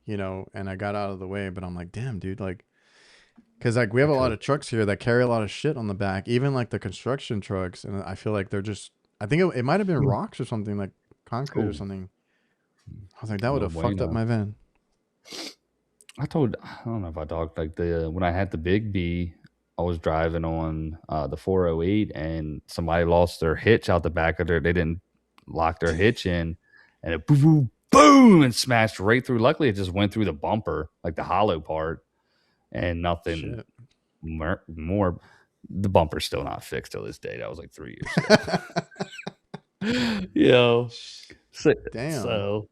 and I got out of the way, but I'm like, damn, dude, like, because like we have a lot of trucks here that carry a lot of shit on the back, even like the construction trucks, and I feel like they're just, I think it might have been rocks or something, like concrete or Ooh. something. I was like, that would No have fucked up bueno. my van. I don't know if I talked, like, when I had the Big B, I was driving on the 408, and somebody lost their hitch out the back of they didn't lock their hitch in, and it boom, boom, boom, and smashed right through. Luckily, it just went through the bumper, like the hollow part, and nothing Shit. more. The bumper's still not fixed till this day. That was like 3 years ago. Yo, Damn. so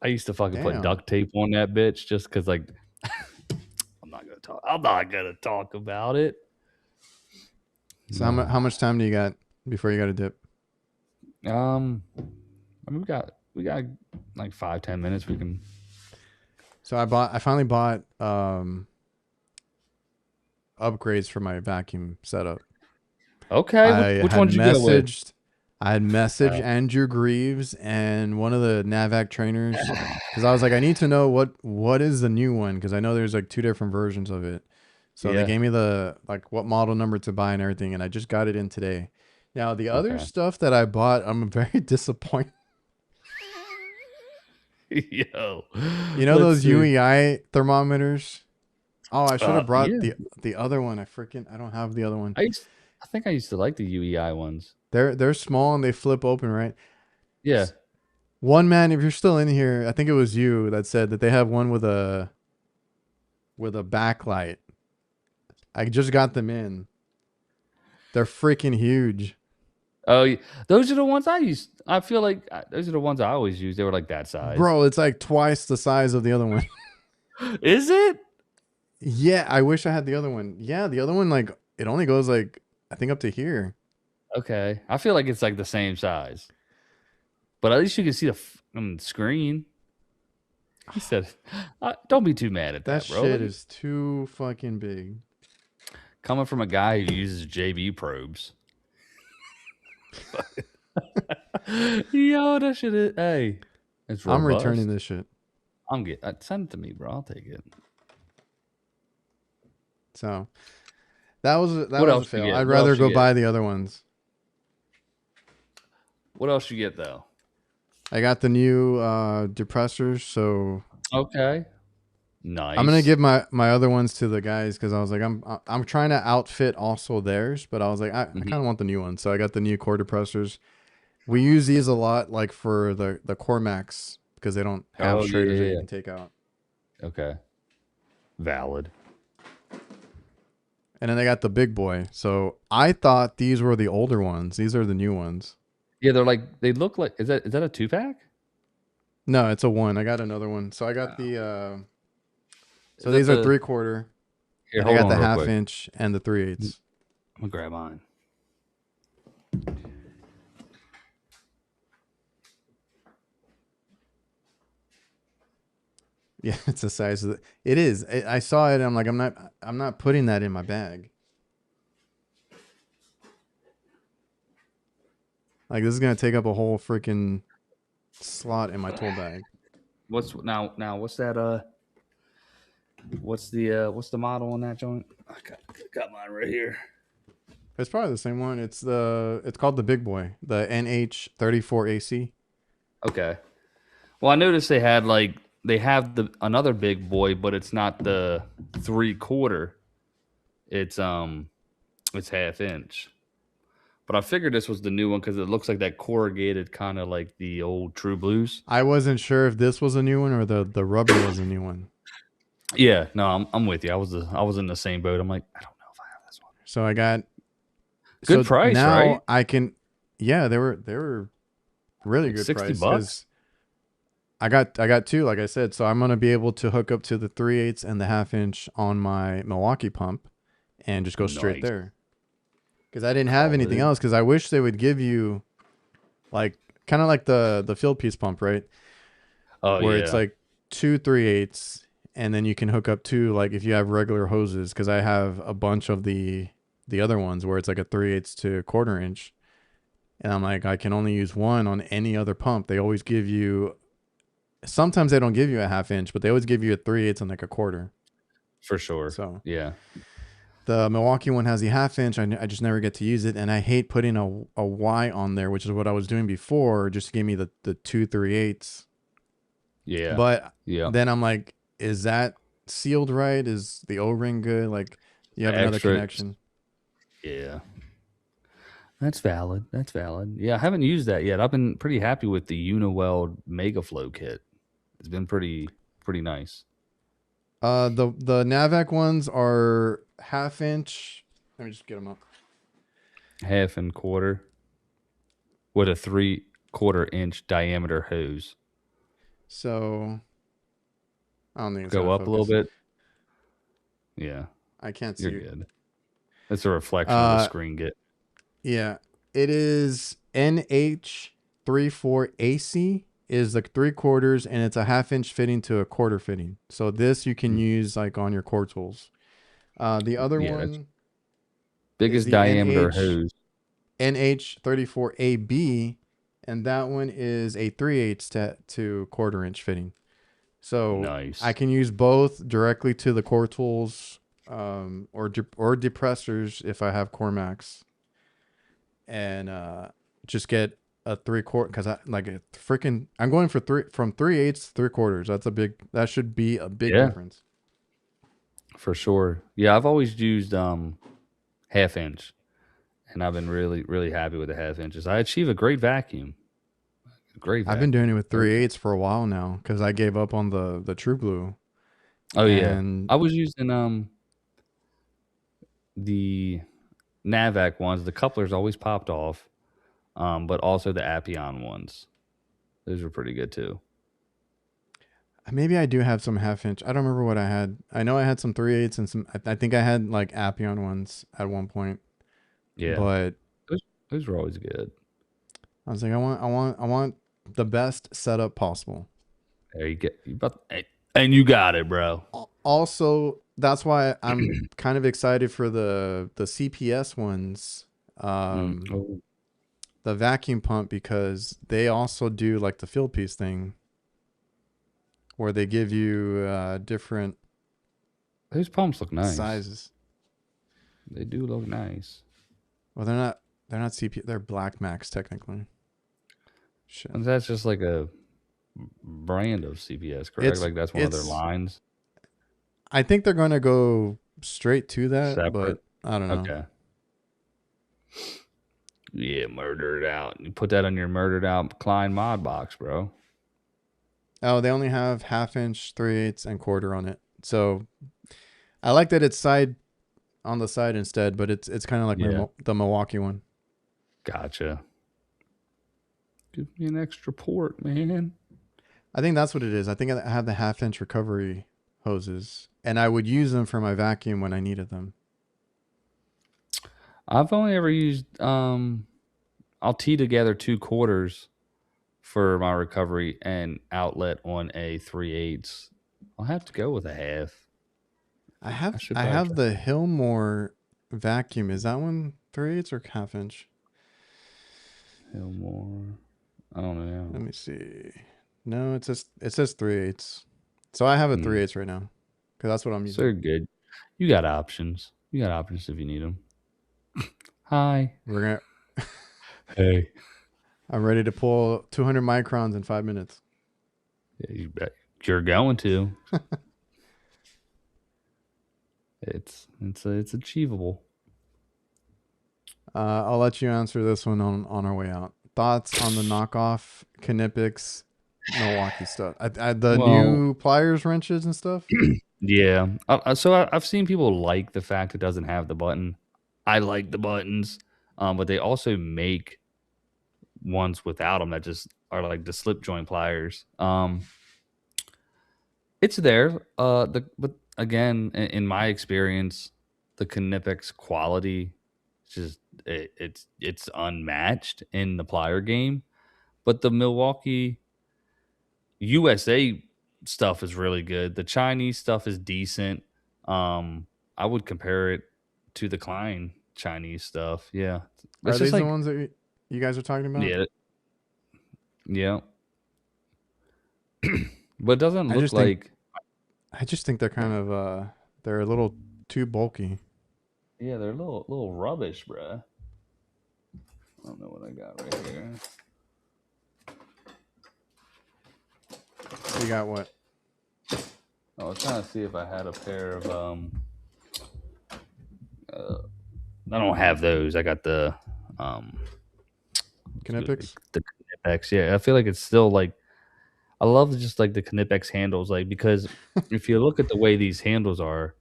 I used to fucking put Damn. duct tape on that bitch just because, like, I'm not gonna talk about it. So how much time do you got before you got to dip? I mean, we got like 5-10 minutes. We can. So I finally bought upgrades for my vacuum setup. Okay, which one did you go with? I had messaged Andrew Greaves and one of the NAVAC trainers, because I was like, I need to know what is the new one, because I know there's like 2 different versions of it. So they gave me the like what model number to buy and everything, and I just got it in today. Now the other stuff that I bought, I'm very disappointed. Yo, you know those UEI thermometers? Oh, I should have brought the other one. I don't have the other one. I think I used to like the UEI ones. They're small and they flip open, right? Yeah. One man, if you're still in here, I think it was you that said that they have one with a backlight. I just got them in. They're freaking huge. Oh, those are the ones I used. I feel like those are the ones I always use. They were like that size. Bro, it's like twice the size of the other one. Is it? Yeah, I wish I had the other one. Yeah, the other one, like, it only goes like, I think up to here. Okay. I feel like it's like the same size. But at least you can see the screen. He said, don't be too mad at that, bro. That shit is too fucking big. Coming from a guy who uses JB probes. Yo, that shit is, hey. It's robust. I'm returning this shit. Send it to me, bro. I'll take it. So that was a fail. I'd What rather else you go get? buy the other ones. What else you get though? I got the new depressors, so okay, nice. I'm gonna give my other ones to the guys, because I was like, I'm trying to outfit also theirs, but I was like, I kind of want the new one, so I got the new core depressors. We use these a lot, like for the Cormax, because they don't have shaders that you can take out. Okay, valid. And then they got the big boy. So I thought these were the older ones. These are the new ones. Yeah, they look like, is that a 2-pack? No, it's a 1. I got another one. So I got the so these are 3/4. Here, I got the 1/2 inch and the 3/8. I'm gonna grab mine. Yeah, it's the size of it is. I saw it and I'm like, I'm not putting that in my bag. Like, this is gonna take up a whole freaking slot in my tool bag. What's that? What's the model on that joint? I got mine right here. It's probably the same one. It's called the big boy, the NH34AC. Okay. Well, I noticed they have another big boy, but it's not the 3/4. It's 1/2 inch. But I figured this was the new one because it looks like that corrugated, kind of like the old True Blues. I wasn't sure if this was a new one or the rubber was a new one. Yeah, no, I'm with you. I was in the same boat. I'm like, I don't know if I have this one. So I got good price, now right? I can, yeah, they were really good price. $60. I got 2, like I said. So I'm gonna be able to hook up to the 3/8 and the 1/2 inch on my Milwaukee pump, and just go straight there. because I didn't have anything Quality. else. Because I wish they would give you like kind of like the field piece pump, right? Oh Where it's yeah. like 2 3/8, and then you can hook up two like if you have regular hoses. Because I have a bunch of the other ones where it's like a 3/8 to 1/4 inch, and I'm like I can only use one on any other pump. They always give you. Sometimes they don't give you a 1/2 inch, but they always give you a 3/8 and like a 1/4. For sure. So Yeah. the Milwaukee one has the 1/2 inch. I just never get to use it, and I hate putting a Y on there, which is what I was doing before. Just give me the 2 3/8. Yeah. But Yeah. then I'm like, is that sealed right? Is the O-ring good? Like, you have another Extra. connection. Yeah. That's valid. That's valid. Yeah, I haven't used that yet. I've been pretty happy with the Uniweld Mega Flow kit. It's been pretty nice. The Navac ones are 1/2 inch. Let me just get them up. 1/2 and 1/4 with a 3/4 inch diameter hose. So I don't think it's Go gonna up a little focus. bit. Yeah, I can't see you're it. good. That's a reflection of the screen. Yeah, it is NH34AC is like 3/4, and it's a 1/2 inch fitting to a 1/4 fitting. So this you can use like on your core tools. The other Yeah, that's one is biggest the diameter hose. NH34AB, and that one is a 3/8 to 1/4 inch fitting. So Nice. I can use both directly to the core tools, or depressors if I have Cormax, and just get a 3/4 because I like a freaking. I'm going for from 3/8 to 3/4. That should be a big Yeah, difference. for sure. Yeah, I've always used 1/2 inch, and I've been really happy with the 1/2 inches. I achieve a great vacuum. Great I've been doing vacuum. it with 3/8 for a while now because I gave up on the True Blue, Oh yeah, and I was using the Navac ones. The couplers always popped off, but also the Appion ones. Those were pretty good too. maybe I do have some 1/2 inch. I don't remember what I had. I know I had some 3/8 and some. I think I had like Appion ones at one point, Yeah, but those were always good. I was like, I want the best setup possible. There you get and you got it, bro. Also, that's why I'm kind of excited for the CPS ones, Oh, the vacuum pump, because they also do like the field piece thing where they give you different those pumps look nice. sizes. They do look nice. Well, they're not CP. They're Black Max technically. Shit. And that's just like a brand of CPS, correct? Like that's one of their lines. I think they're going to go straight to that, Separate. but I don't know. Okay. Yeah, murdered out. You put that on your murdered out Klein mod box, bro. Oh, they only have 1/2 inch, 3/8, and 1/4 on it. So I like that it's on the side instead, but it's kind of like the Milwaukee one. Gotcha. Give me an extra port, man. I think that's what it is. I think I have the 1/2 inch recovery hoses, and I would use them for my vacuum when I needed them. I've only ever used I'll tee together 2/4 for my recovery and outlet on a 3/8. I'll have to go with a 1/2. I have the Hillmore vacuum. Is that one 3/8 or 1/2 inch? Hillmore. I don't know. Let me see. No, it says 3/8. So I have a 3/8 right now because that's what I'm using. So good. You got options. You got options if you need them. Hi. Hey. I'm ready to pull 200 microns in 5 minutes. Yeah, you bet. You're going to. It's achievable. I'll let you answer this one on our way out. Thoughts on the knockoff Knipex Milwaukee stuff? New pliers, wrenches, and stuff. Yeah. So I've seen people like the fact it doesn't have the button. I like the buttons, but they also make ones without them that just are like the slip joint pliers. It's there. But again, in my experience, the Knipex quality is just it's unmatched in the plier game. But the Milwaukee USA stuff is really good. The Chinese stuff is decent. I would compare it to the Klein Chinese stuff. Yeah, Are it's just these the like ones that you guys are talking about? yeah, yeah. But it doesn't I look just think like I just think they're kind of they're a little too bulky. yeah, they're a little rubbish, bruh. I don't know what I got right here. You got what? I was trying to see if I had a pair of uh, I don't have those. I got um Knipex? the Knipex. Yeah, I feel like it's still like I love just like the Knipex handles, like because if you look at the way these handles are,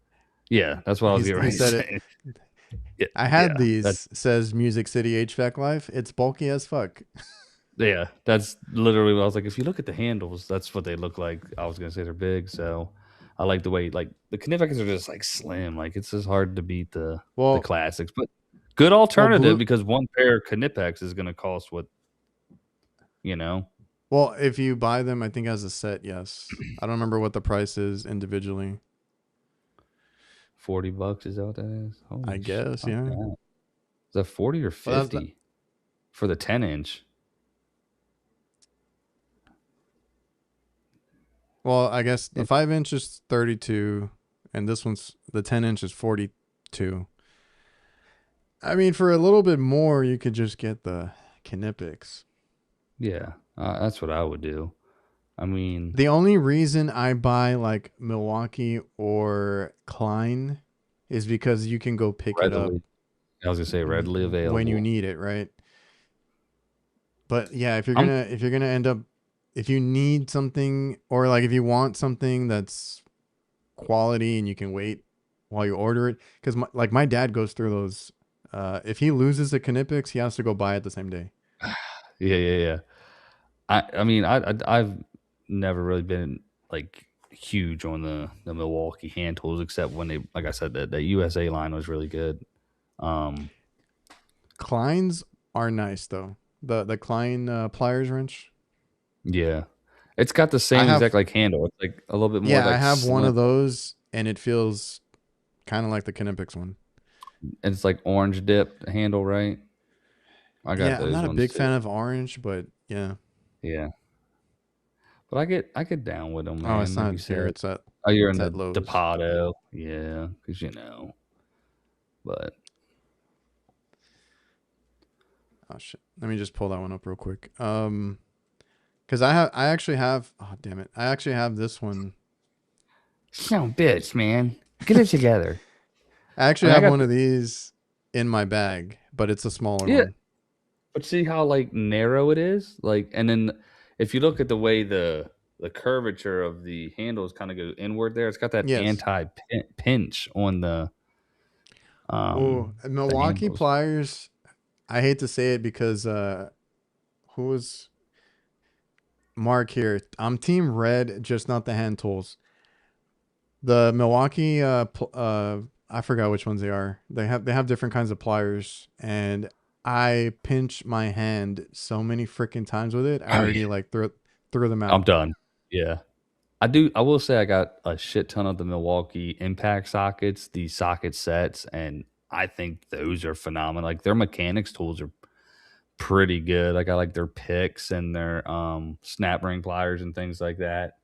yeah, that's what I was getting He ready to said it. say. Yeah, I had yeah, that's these. Says Music City HVAC Life. It's bulky as fuck. yeah, that's literally what I was like. If you look at the handles, that's what they look like. I was gonna say they're big, so I like the way like the Knipex are just like slim. Like it's just hard to beat the Well, classics, but good well, alternative blue. because one pair of Knipex is gonna cost what you know. Well, if you buy them, I think as a set, yes. I don't remember what the price is individually. $40 is that what that is? I Holy shit! guess, Fuck yeah. that. Is that 40 or Well, that's 50 for the 10-inch? well, I guess the Yeah, 5 inch is 32, and this one's the 10 inch is 42. I mean, for a little bit more, you could just get the Knipex. yeah, that's what I would do. I mean, The only reason I buy like Milwaukee or Klein is because you can go pick it up readily. I was gonna say readily when you available. need it, right? But yeah, I'm if you're gonna end up if you need something or like if you want something that's quality and you can wait while you order it, because like my dad goes through those. If he loses a Knipex, he has to go buy it the same day. yeah, yeah, yeah. I mean, I've never really been like huge on the Milwaukee hand tools except when they, like I said, that USA line was really good. Um, Klein's are nice though. The Klein pliers wrench. yeah, it's got the I same have exact like handle. It's like a little bit more Yeah, I like have one slim. of those, and it feels kind of like the Knipex one. And it's like orange dip handle, right? I got Yeah, I'm those not a ones big too. fan of orange, but yeah. Yeah, but I get down with them, Oh, man. it's Like you not here. said, It's at oh, you're in it's the at Lowe's. Depato, yeah, because you know. But Oh shit. Let me just pull that one up real quick. Because I actually have. Oh damn it! I actually have this one. son bitch, man, get it together. I I actually mean, I have got one the of these in my bag, but it's a smaller yeah, one. but see how like narrow it is, like, and then if you look at the way the curvature of the handles kind of go inward there, it's got that Yes. anti pinch on Oh, the Milwaukee handles. pliers. I hate to say it because who was Mark here? I'm Team Red, just not the hand tools. The Milwaukee, I forgot which ones they are. They have different kinds of pliers, and I pinch my hand so many freaking times with it. I Oh yeah, already like threw them I'm out. done. Yeah. I do. I will say I got a shit ton of the Milwaukee impact sockets, the socket sets, and I think those are phenomenal. Like their mechanics tools are pretty good. Like I like their picks and their snap ring pliers and things like that.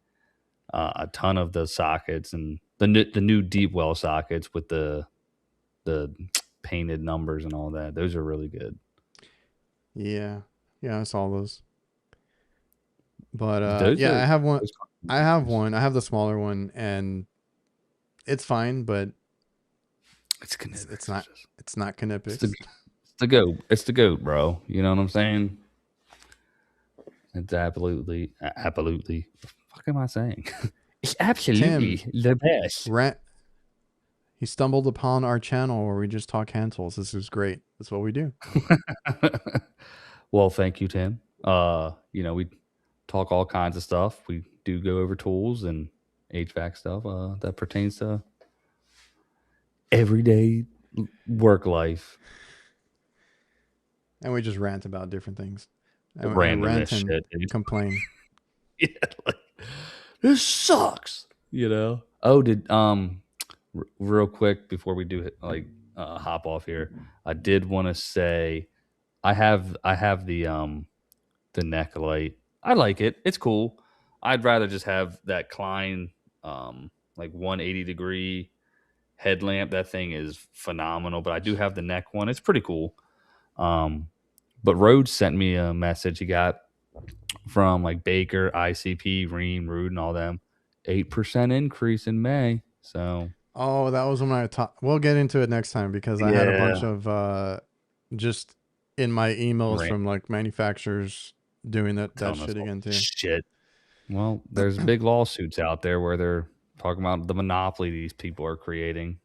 A ton of the sockets and the new deep well sockets with the painted numbers and all that. Those are really good. Yeah, yeah, I saw those. But Those yeah, are I have one. those I have contributions. one. I have the smaller one, and it's fine, but It's it's Knipex. not it's not It's the Knipex. it's the goat. It's the goat, bro. You know what I'm saying? It's absolutely. What the fuck am I saying? It's absolutely Tim the best. Rant. He stumbled upon our channel where we just talk hand tools. This is great. That's what we do. Well, thank you, Tim. We talk all kinds of stuff. We do go over tools and HVAC stuff that pertains to everyday work life. And we just rant about different things. And Randomness rant and shit. Dude. complain. Yeah, like, this sucks. You know. Oh, did real quick before we do like hop off here, I did want to say I have the neck light. I like it. It's cool. I'd rather just have that Klein like 180-degree headlamp. That thing is phenomenal. But I do have the neck one. It's pretty cool. But Rhodes sent me a message he got from like Baker, ICP, Ream, Rude, and all them. 8% increase in May. So Oh, that was when I talked. We'll get into it next time because I had a bunch of just in my emails from like manufacturers doing that shit again too. Shit. Well, there's big lawsuits out there where they're talking about the monopoly these people are creating.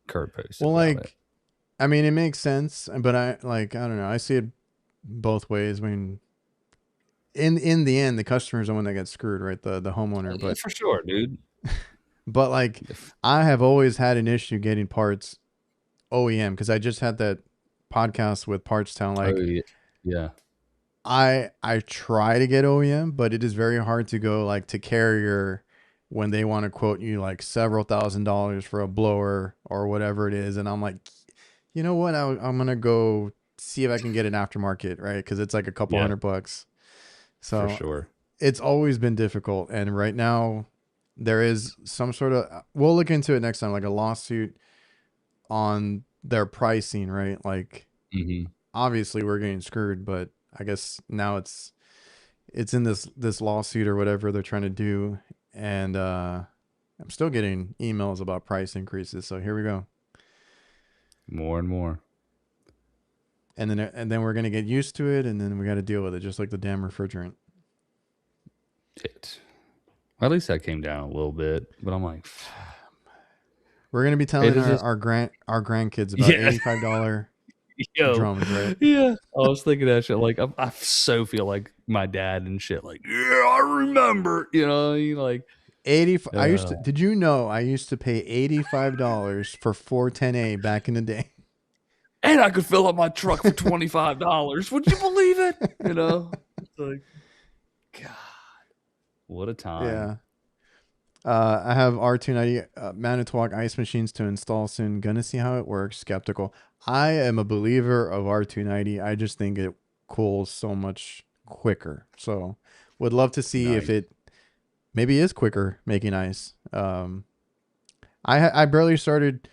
Kurt posted. Well, like, it. I mean, it makes sense, but I don't know. I see it both ways. I mean, in the end, the customer is the one that gets screwed, right? The homeowner, but for sure, dude. But like, I have always had an issue getting parts OEM because I just had that podcast with Parts Town. Like, yeah. I try to get OEM, but it is very hard to go like to carrier when they want to quote you like several $1,000s for a blower or whatever it is. And I'm like, you know what? I'm going to go see if I can get an aftermarket, right? Because it's like a couple $100. So for sure. It's always been difficult. And right now there is some sort of, we'll look into it next time, like a lawsuit on their pricing, right? Like obviously we're getting screwed, but I guess now it's in this lawsuit or whatever they're trying to do. And I'm still getting emails about price increases. So here we go. More and more. And then we're going to get used to it. And then we got to deal with it just like the damn refrigerant. Well, at least that came down a little bit, but I'm like, we're going to be telling our grandkids about $85 drums, right? Yeah. I was thinking that shit. Like, I so feel like my dad and shit. Like, yeah, I remember. You know, like 85. Did you know I used to pay $85 for 410A back in the day? And I could fill up my truck for $25. Would you believe it? You know, it's like, God, what a time. Yeah. I have R290 Manitowoc ice machines to install soon. Gonna see how it works. Skeptical. I am a believer of R290. I just think it cools so much quicker. So would love to see if it maybe is quicker making ice. I barely started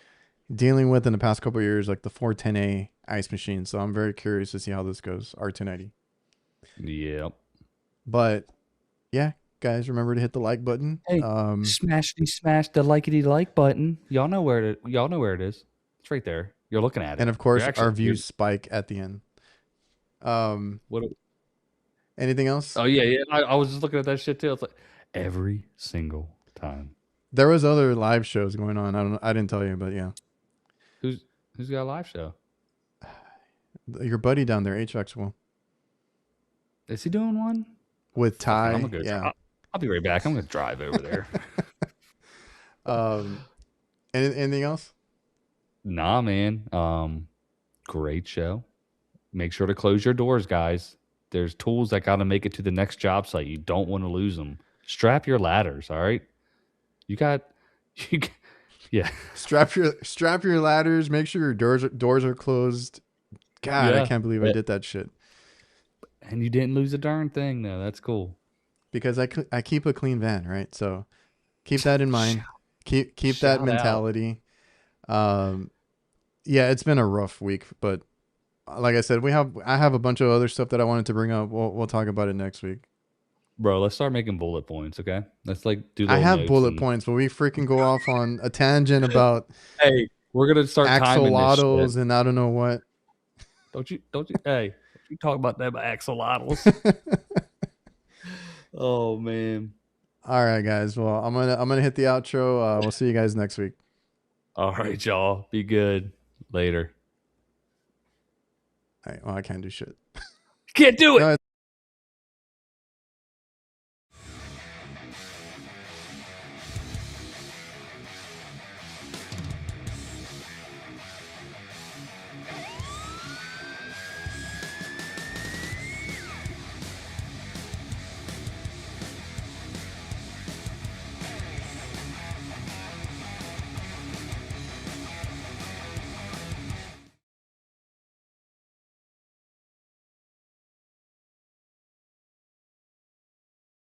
dealing with in the past couple of years like the 410A ice machine. So I'm very curious to see how this goes. R290. Yep. But yeah. Guys, remember to hit the like button. Hey, smash the likey-like button. Y'all know where it is. It's right there. You're looking at it. And of course, our views spike at the end. What? Anything else? Oh yeah. I was just looking at that shit too. It's like every single time. There was other live shows going on. I didn't tell you, but yeah. Who's got a live show? Your buddy down there, HVAC will. Is he doing one? With Ty? I'm gonna go. I'll be right back. I'm going to drive over there. Anything else? Nah, man. Great show. Make sure to close your doors, guys. There's tools that got to make it to the next job site. You don't want to lose them. Strap your ladders, all right? Yeah. Strap your ladders. Make sure your doors are closed. God, I can't believe I did that shit. And you didn't lose a darn thing, though. That's cool. Because I keep a clean van, right? So keep that in mind. Keep that mentality. Yeah, it's been a rough week, but like I said, I have a bunch of other stuff that I wanted to bring up. We'll talk about it next week. Bro, let's start making bullet points, okay? Let's like do. I have bullet points, but we freaking go off on a tangent about. Hey, we're gonna start axolotls and I don't know what. Don't you? Hey, you talk about them axolotls. Oh man. All right, guys. Well, I'm gonna hit the outro. We'll see you guys next week. All right, y'all. Be good. Later. All right, well, I can't do shit. Can't do it. No,